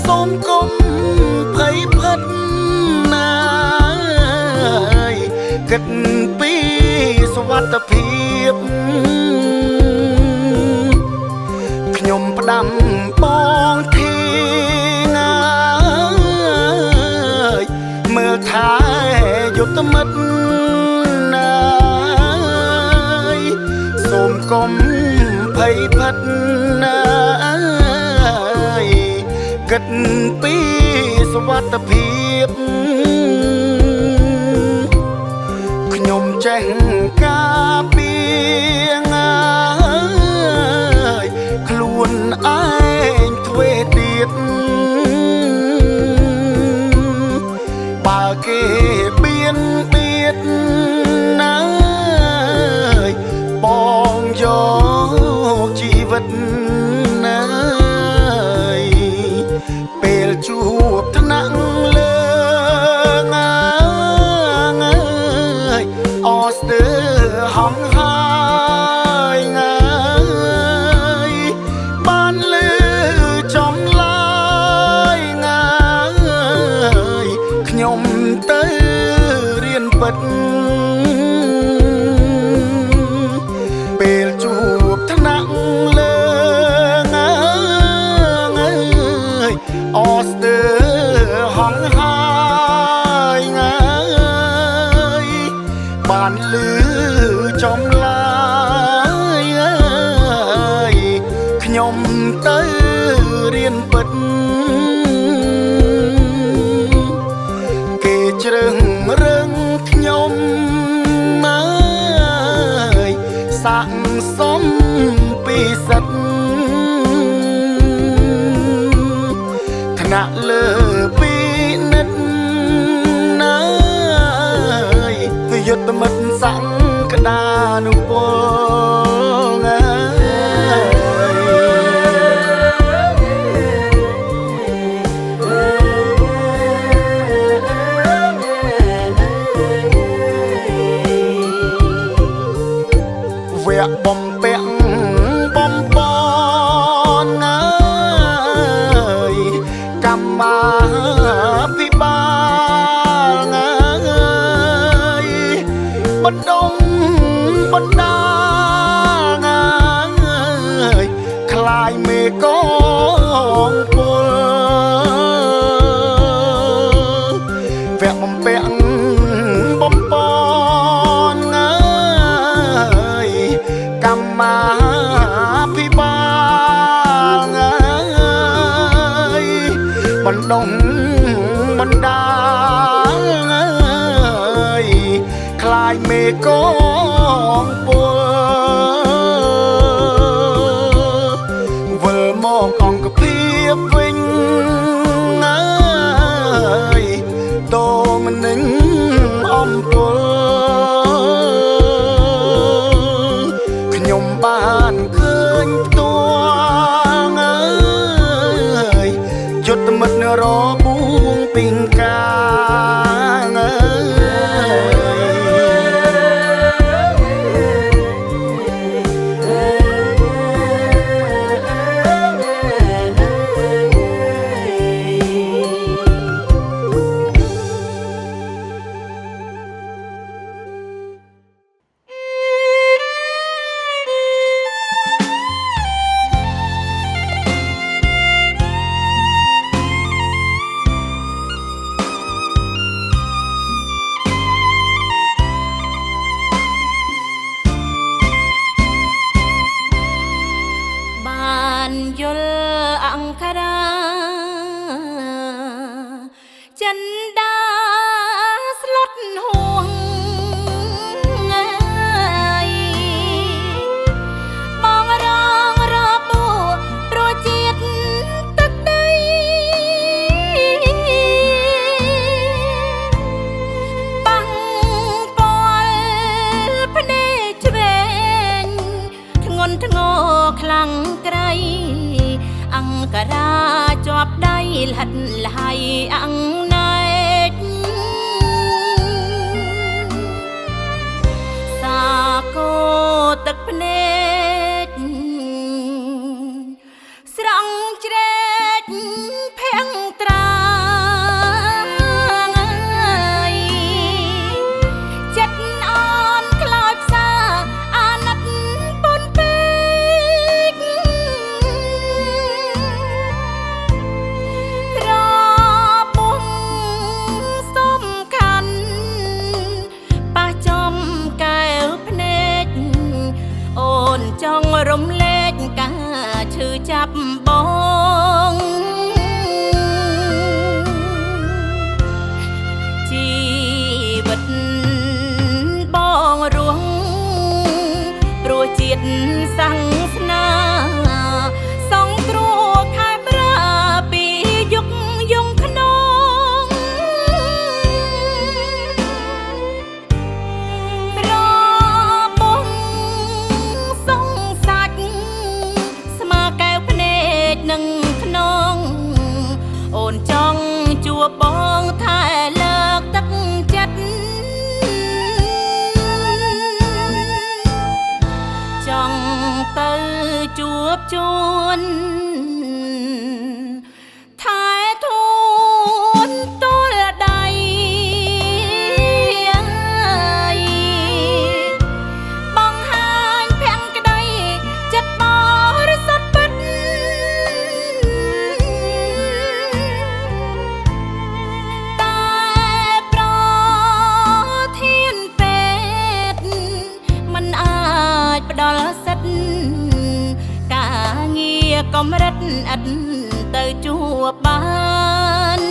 Speaker 1: សូមកុំភ័យផិតគិតពីសុវត្ថិភាពខ្ញុំផ្ដាំបងធីមើលថែយុទ្ធមិត្តសូមកុំភ័យផិតគិតពីសុវត្ថិភាពខ្ញុំចេះការពារខ្លួនឯងទ្វេទៀតបើគេបៀនបៀតបងយកជីវិតពេលជួបថ្នាក់លើអស្ទើហំហើយបានលឺចំឡាយខ្ញុំទៅរៀនពិតពេលជួបថ្នាក់លើអស្ទើហំហើយបានលឺចំឡាយខ្ញុំទៅរៀនពិតគេជ្រឹងរឹងខ្ញុំសាក់សំពីសិតថ្នាក់លើពីនិតយុទ្ធមិត្តសង្កដានុពលវគ្គបំពាក់បំពន់កម្មាភិបាលបណ្ដុំបណ្ដាខ្លាយមេកងពលវគ្គបំពាក់ ដុំបណ្ដាคลายเมฆกองពលវិលមកអង្គភាពវិញតមិននឹងអំទល់ខ្ញុំបានឃើញផ្ទាល់យុទ្ធមិត្តរបួងពីងកាយល់អង្គរាចិនដាស្លុតហួងបងរងរបួសព្រោះជាតិទឹកដីបាំងពាល់ភ្នែកឆ្វេងធ្ងន់ធ្ងរខ្លាំងក្រៃអង្គរាជាប់ដៃលហិតលហើយអង្គណែកសាគោទឹកភ្នែកស្រង់ជ្រែកភាំងត្រាចិត្តអនខ្លោចផ្សាអាណិតប៉ុនពេកសំខាន់ប៉ះចំកែវភ្នែកអូនចង់រំលែកការឈឺចាប់បងជីវិតបងរស់ព្រោះជាតិសាសនាសង្គ្រោះខែប្រាពីយុគយងក្នុងរបសងសាច់ស្មើកែវភ្នែកនឹងក្នុងអូនចង់ជួបបងថែលើកទឹកចិត្តចង់ទៅជួបជួនថែទូនទល់ដៃបង្ហាញភាំងក្តីចិត្តបរិសុទ្ធពិតតែប្រធានពេទ្យមិនអាចផ្ដល់សិទ្ធិការងារកម្រិតឥតទៅជួបបាន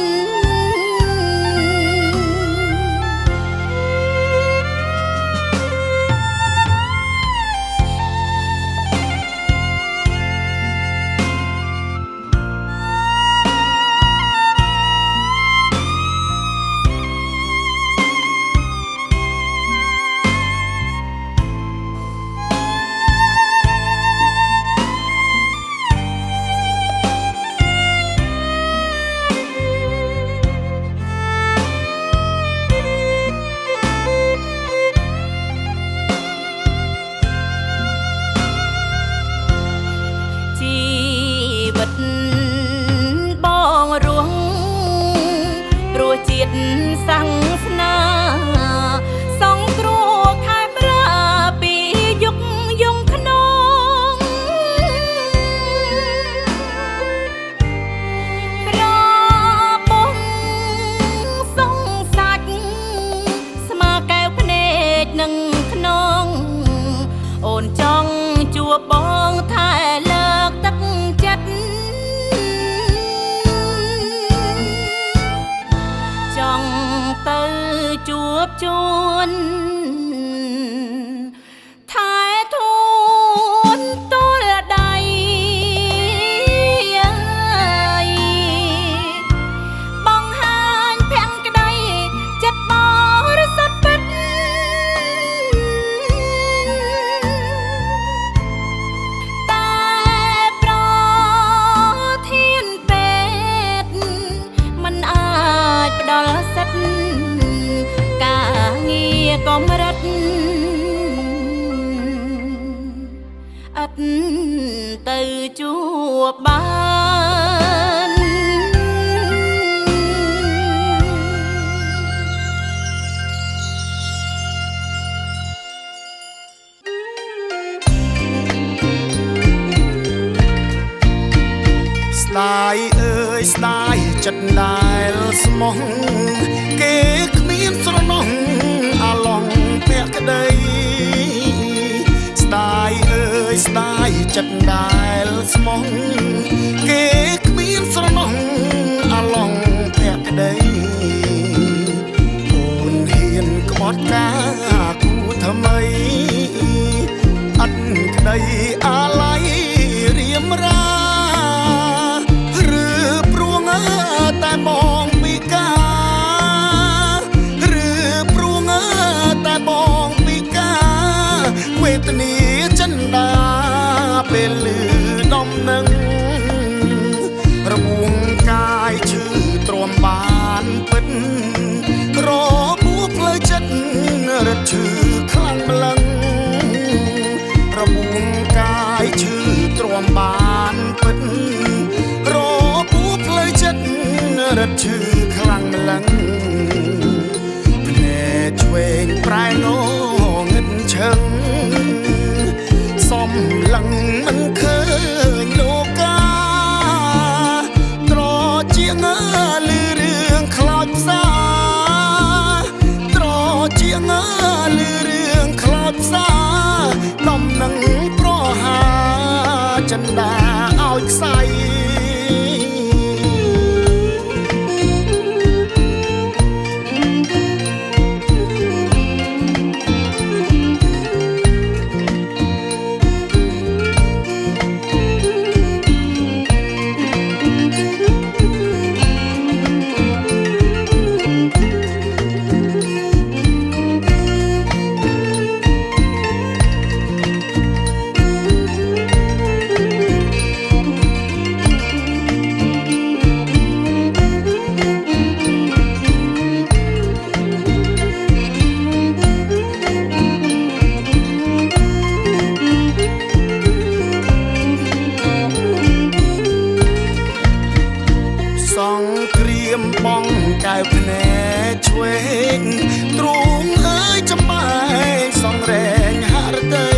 Speaker 2: ជួនថែទួនទល់ដៃបង្ហាញភក្តីចិត្តបរិសុទ្ធពិតតែប្រធានពេទ្យមិនអាចផ្ដល់សិទ្ធិការងារកម្រិតឥតទៅជួបបាន
Speaker 1: ស្ដាយអើយស្ដាយចិត្តដែលស្មោះគេគ្មានស្រណោះអាឡងភក្តីស្ដាយអើយស្ដាយចិត្តដែលស្មោះគេគ្មានស្រណោះអាឡងភក្តីអូនហ៊ានក្បត់ការគូថ្មីអត់ក្តីអាឡ័យរៀមរាតែมองពីការឬព្រួងតែมองពីការវេទនាចិនដាពេលលឺដំណឹងរបួងកាយឈឺទ្រាំបានពិតរបួងផ្លូវចិត្តរត់ឈឺខ្លាំងម្លឹងរបួងកាយឈឺទ្រាំបានពិតរត់ឈឺខ្លាំងម្លឹងភ្នែកឆ្វេងប្រែងងឹតឈឹងសំឡឹងមិនឃើញលោកាត្រជាងលឺរឿងខ្លោចផ្សាត្រជាងលឺរឿងខ្លោចផ្សាដំណឹងប្រហាចិនដាឲ្យខ្សៃបងកៅភ្នែកឆ្វេងទ្រូងអើយចំបែងសងរែងហរតី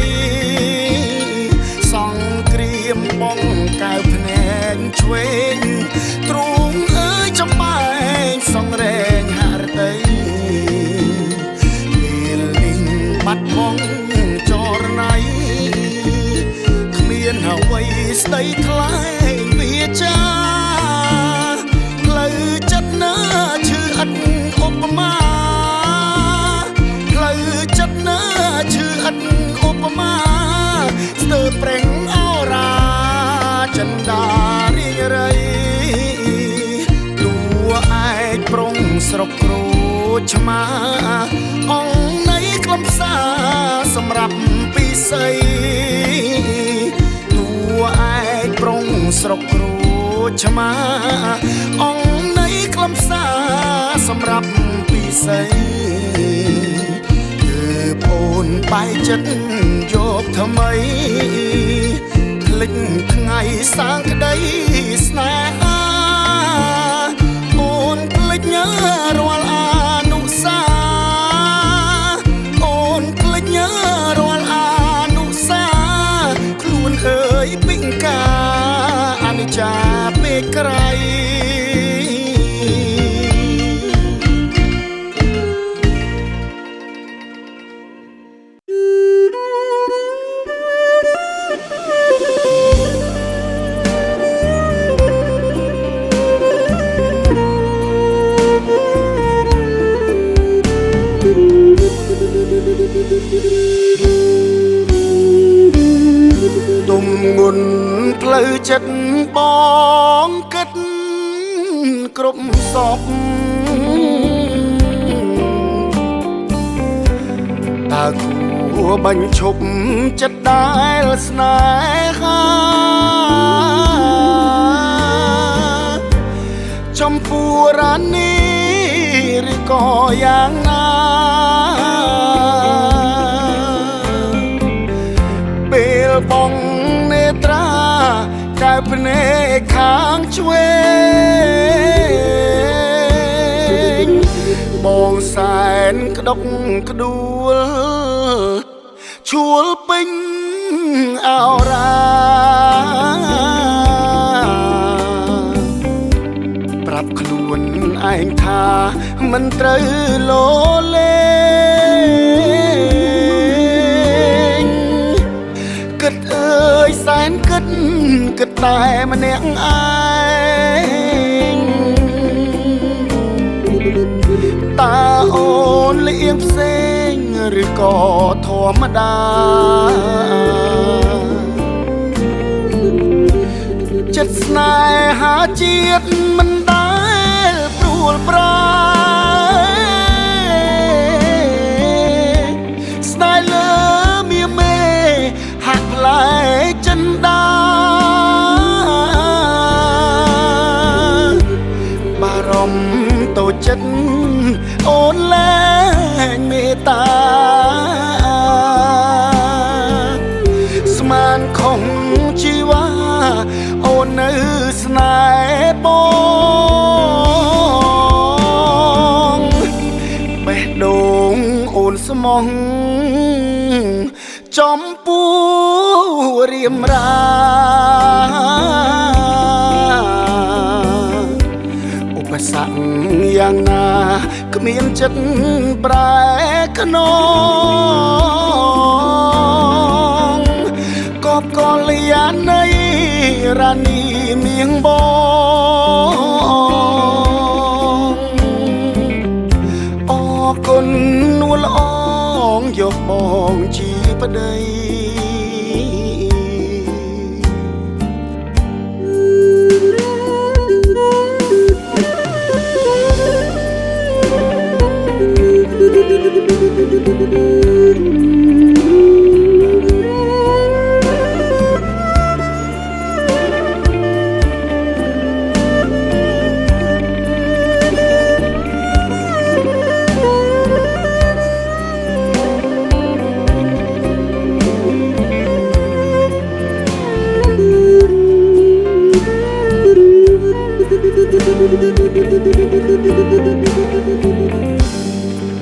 Speaker 1: សងគ្រាមបងកៅភ្នែកឆ្វេងទ្រូងអើយចំបែងសងរែងហរតីពេលនេះបាត់បងចរណៃគ្មានអ្វីស្ដីថ្លែងវាចាចិត្តណាឈឺអត់ឧបមាផ្លូវចិត្តណាឈឺអត់ឧបមាស្ទើរប្រេងអរាចិនដារីងរៃតួឯកប្រុងស្រុកគ្រូឆ្មាអង្គនៃខ្លឹមសារសម្រាប់ពិសីតួឯកប្រុងស្រុកគ្រូឆ្មាអង្គខ្លឹមសារសម្រាប់ពិសីគឺអូនបែកចិត្តយកថ្មីភ្លេចថ្ងៃសាងក្តីស្នេហាអូនភ្លេចរាល់អនុសាអូនភ្លេចរាល់អនុសាខ្លួនអើយពីងកាអនិច្ចាពេកក្រៃ ទុំងុនផ្លូវចិត្តបងគិតគ្រប់សពតើគួរបញ្ឈប់ចិត្តដែលស្នេហាចំពោះរានីឬក៏យ៉ាងណាពេលបងនេត្រាកែភ្នែកខាងឆ្វេងបងសែនក្តុកក្ដួលឈួលពេញអរ៉ាប្រាប់ខ្លួនឯងថាមិនត្រូវលោលេងគិតអើយសែនគិតតែម្នាក់ឯងតើអូនលៀងផ្សេងឬក៏ធម្មតាចិត្តស្នេហាជាតិមិនដែលព្រួលប្រែស្នេហ៍លើមៀមេហាក់ផ្លែចិនដាបារម្ភតូចចិត្តអូនលែងមេត្តាស្មានខំជីវ៉ាអូននៅស្នេហ៍បងបេះដូងអូនស្មោះចំពោះរៀមរាឧបសគ្គយ៉ាងណាគ្មានចិត្តប្រែខ្នងកបកលយានៃរានីមៀងបងអរគុណនួលអងយកបងជាប្តី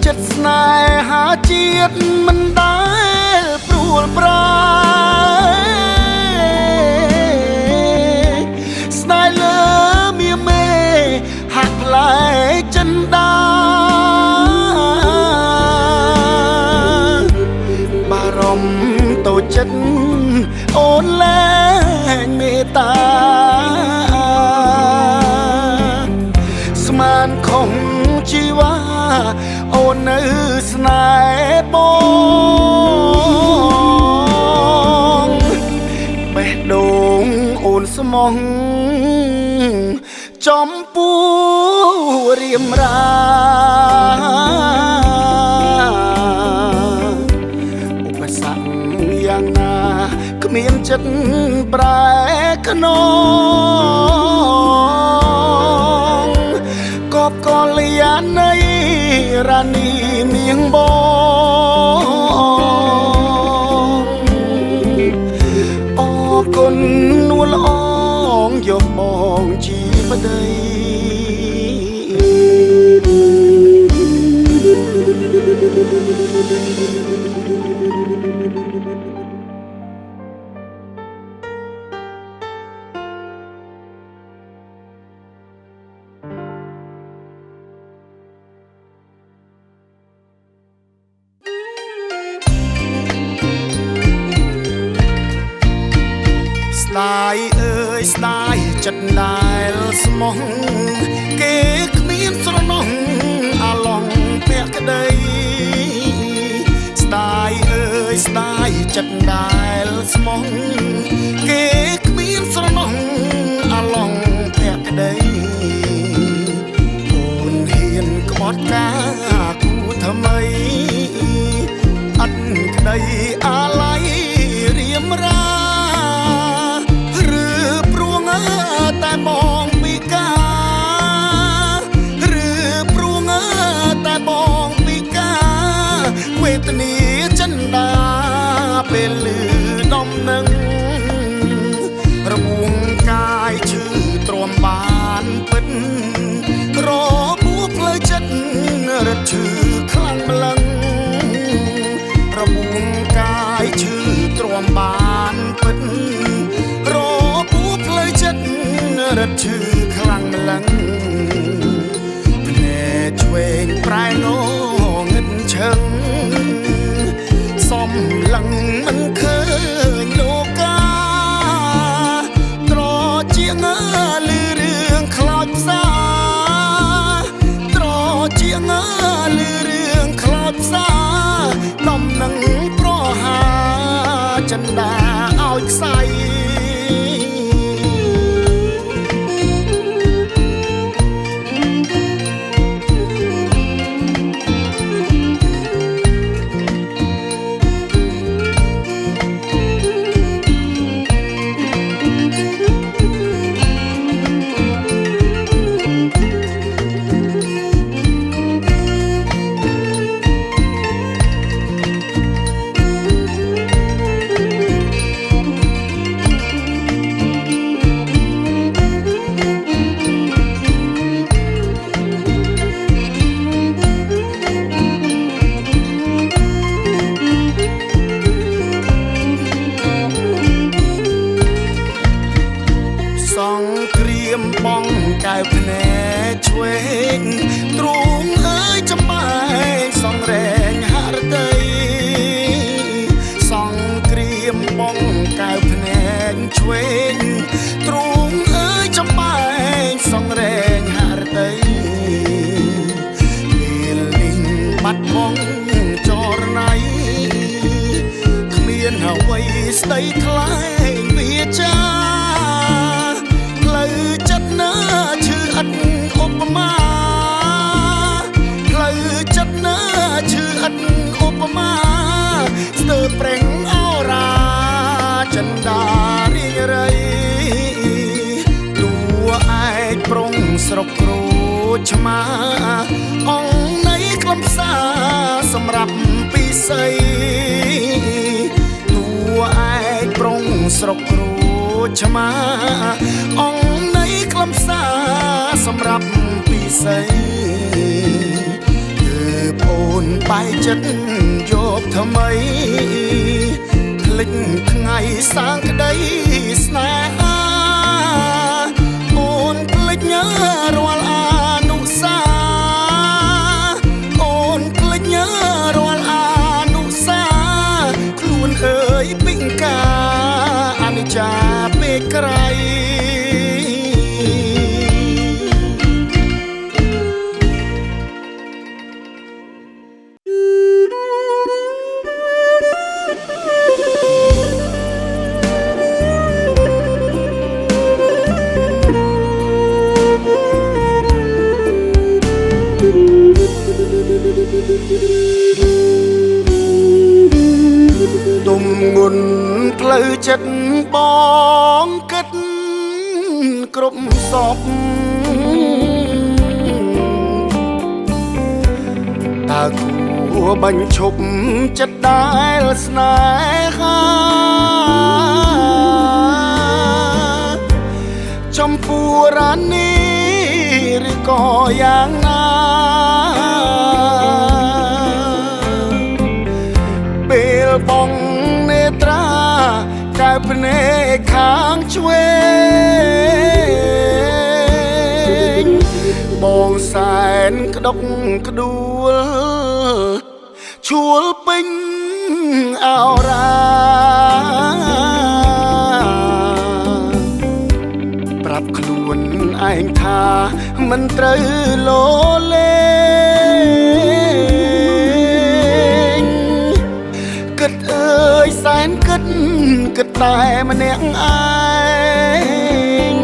Speaker 1: ចិត្តស្នេហាជាតិមិនដែលព្រួលប្រែស្នេហ៍លើមៀមេហាក់ផ្លែចិនដាបារម្ភតូចចិត្តអូនលែងមេត្តាស្មានខំជីវ៉ាអូននៅស្នេហ៍បងបេះដូងអូនស្មោះចំពោះរៀមរាឧបសគ្គយ៉ាងណាគ្មានចិត្តប្រែខ្នងកបកលយានៃរានីមៀងបងអរគុណនួលអងយកបងជាប្តី ស្ដាយអើយស្ដាយចិត្តដែលស្មោះគេគ្មានស្រណោះអាឡងពាក់ក្ដី ចិត្តដែលស្មងគេគ្មានស្រណោះអាឡងភក្តីអូនហ៊ានក្បត់ការគូថ្មីអត់ក្តីអាឡ័យរៀមរាឬព្រួងតែបងពីកាឬព្រួងតែបងពីកាវេទនាចិនដាពេលលឺដំណឹងរបួងកាយឈឺទ្រាំបានពិតរបួផ្លូវចិត្តរត់ឈឺខ្លាំងម្លឹងរបួងកាយឈឺទ្រាំបានពិតរបួផ្លូវចិត្តរត់ឈឺខ្លាំងម្លឹងភ្នែកឆ្វេងប្រែងងឹតឈឹងសំឡឹងមិនឃើញលោកាត្រជាងឮរឿងខ្លោចផ្សាត្រជាងឮរឿងខ្លោចផ្សាដំណឹងប្រហាចិនដាឲ្យខ្សៃបងកែវភ្នែកឆ្វេងទ្រូងអើយចំបែងសងរែងហរតីសង្គ្រាមបងកែវភ្នែកឆ្វេងទ្រូងអើយចំបែងសងរែងហរតីពេលនេះបាត់បងចរណៃគ្មានអ្វីស្ដីថ្លែងវាចាចិត្តណាឈឺអត់ឧបមាផ្លូវចិត្តណាឈឺអត់ឧបមាស្ទើរប្រេងអរាចិនដារីងរៃតួឯកប្រុងស្រុកគ្រូឆ្មាអង្គនៃខ្លឹមសារសម្រាប់ពិសីតួឯកប្រុងស្រុកគ្រូឆ្មាអង្គខ្លឹមសារសម្រាប់ពិសីគឺអូនបែកចិត្តយកថ្មីភ្លេចថ្ងៃសាងក្តីស្នេហាអូនភ្លេចរាល់អនុសាអូនភ្លេចរាល់អនុសាខ្លួនអើយពីងកាអនិច្ចាពេកក្រៃទុំងុនផ្លូវចិត្តបងគិតគ្រប់សពតើគួរបញ្ឈប់ចិត្តដែលស្នេហាចំពោះរានីឬក៏យ៉ាងណាពេលបងនេត្រាកែវភ្នែកខាងឆ្វេងបងសែនក្តុកក្ដួលឈួលពេញអរា ឯងថាមិនត្រូវលោលេងគិតអើយសែន គិតតែម្នាក់ឯង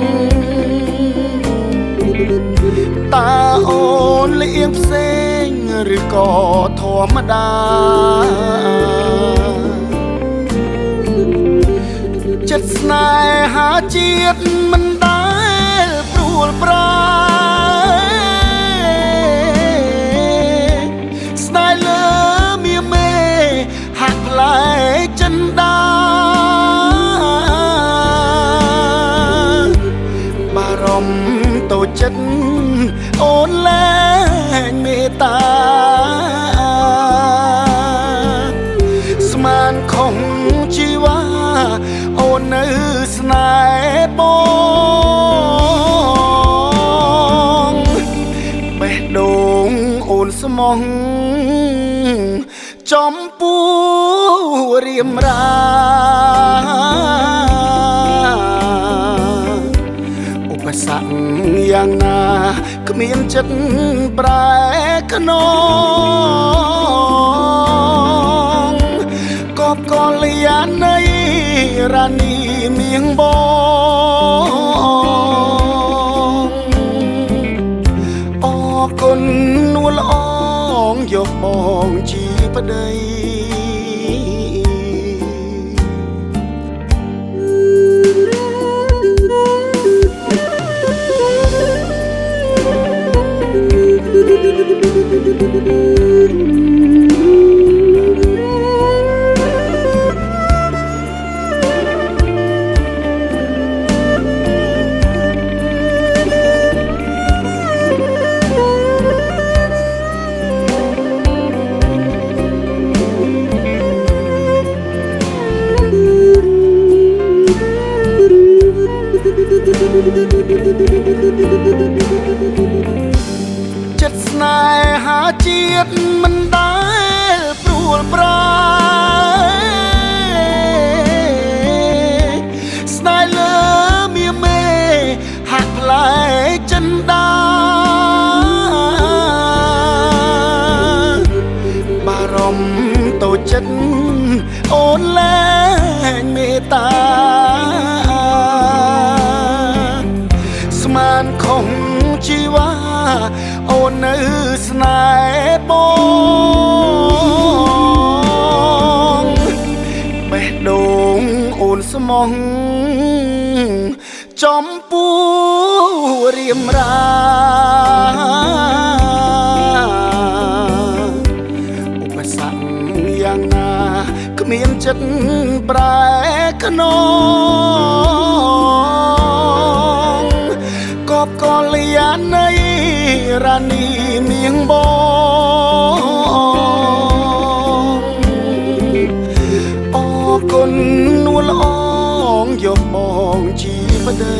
Speaker 1: តើអូនលៀងផ្សេងឬក៏ធម្មតាចិត្តស្នេហាជាតិមិនដែលព្រួលប្រែស្នេហ៍លើមៀមេហាក់ផ្លែចិនដាបារម្ភតូចចិត្តអូនលែងមេត្តាស្មានខំជីវ៉ាអូននៅស្នេហ៍បងបេះដូងអូនស្មោះចំពោះរៀមរាឧបសគ្គយ៉ាងណាគ្មានចិត្តប្រែខ្នងកបកលយានៃរានីមៀងបងអរគុណនួលអងយកបងជាប្តីចិត្តស្នេហាជាតិមិនដែលព្រួលប្រែស្នេហ៍លើមៀមេហាក់ផ្លែចិនដាបារម្ភតូចចិត្តអូនលែងមេត្តាស្មានខំជីវ៉ាអូននៅស្នេហ៍បងបេះដូងអូនស្មោះចំពោះរៀមរាឧបសគ្គយ៉ាងណាគ្មានចិត្តប្រែខ្នងកបកលយានៃរានីមៀងបងអរគុណនួលអងយកបងជាប្តី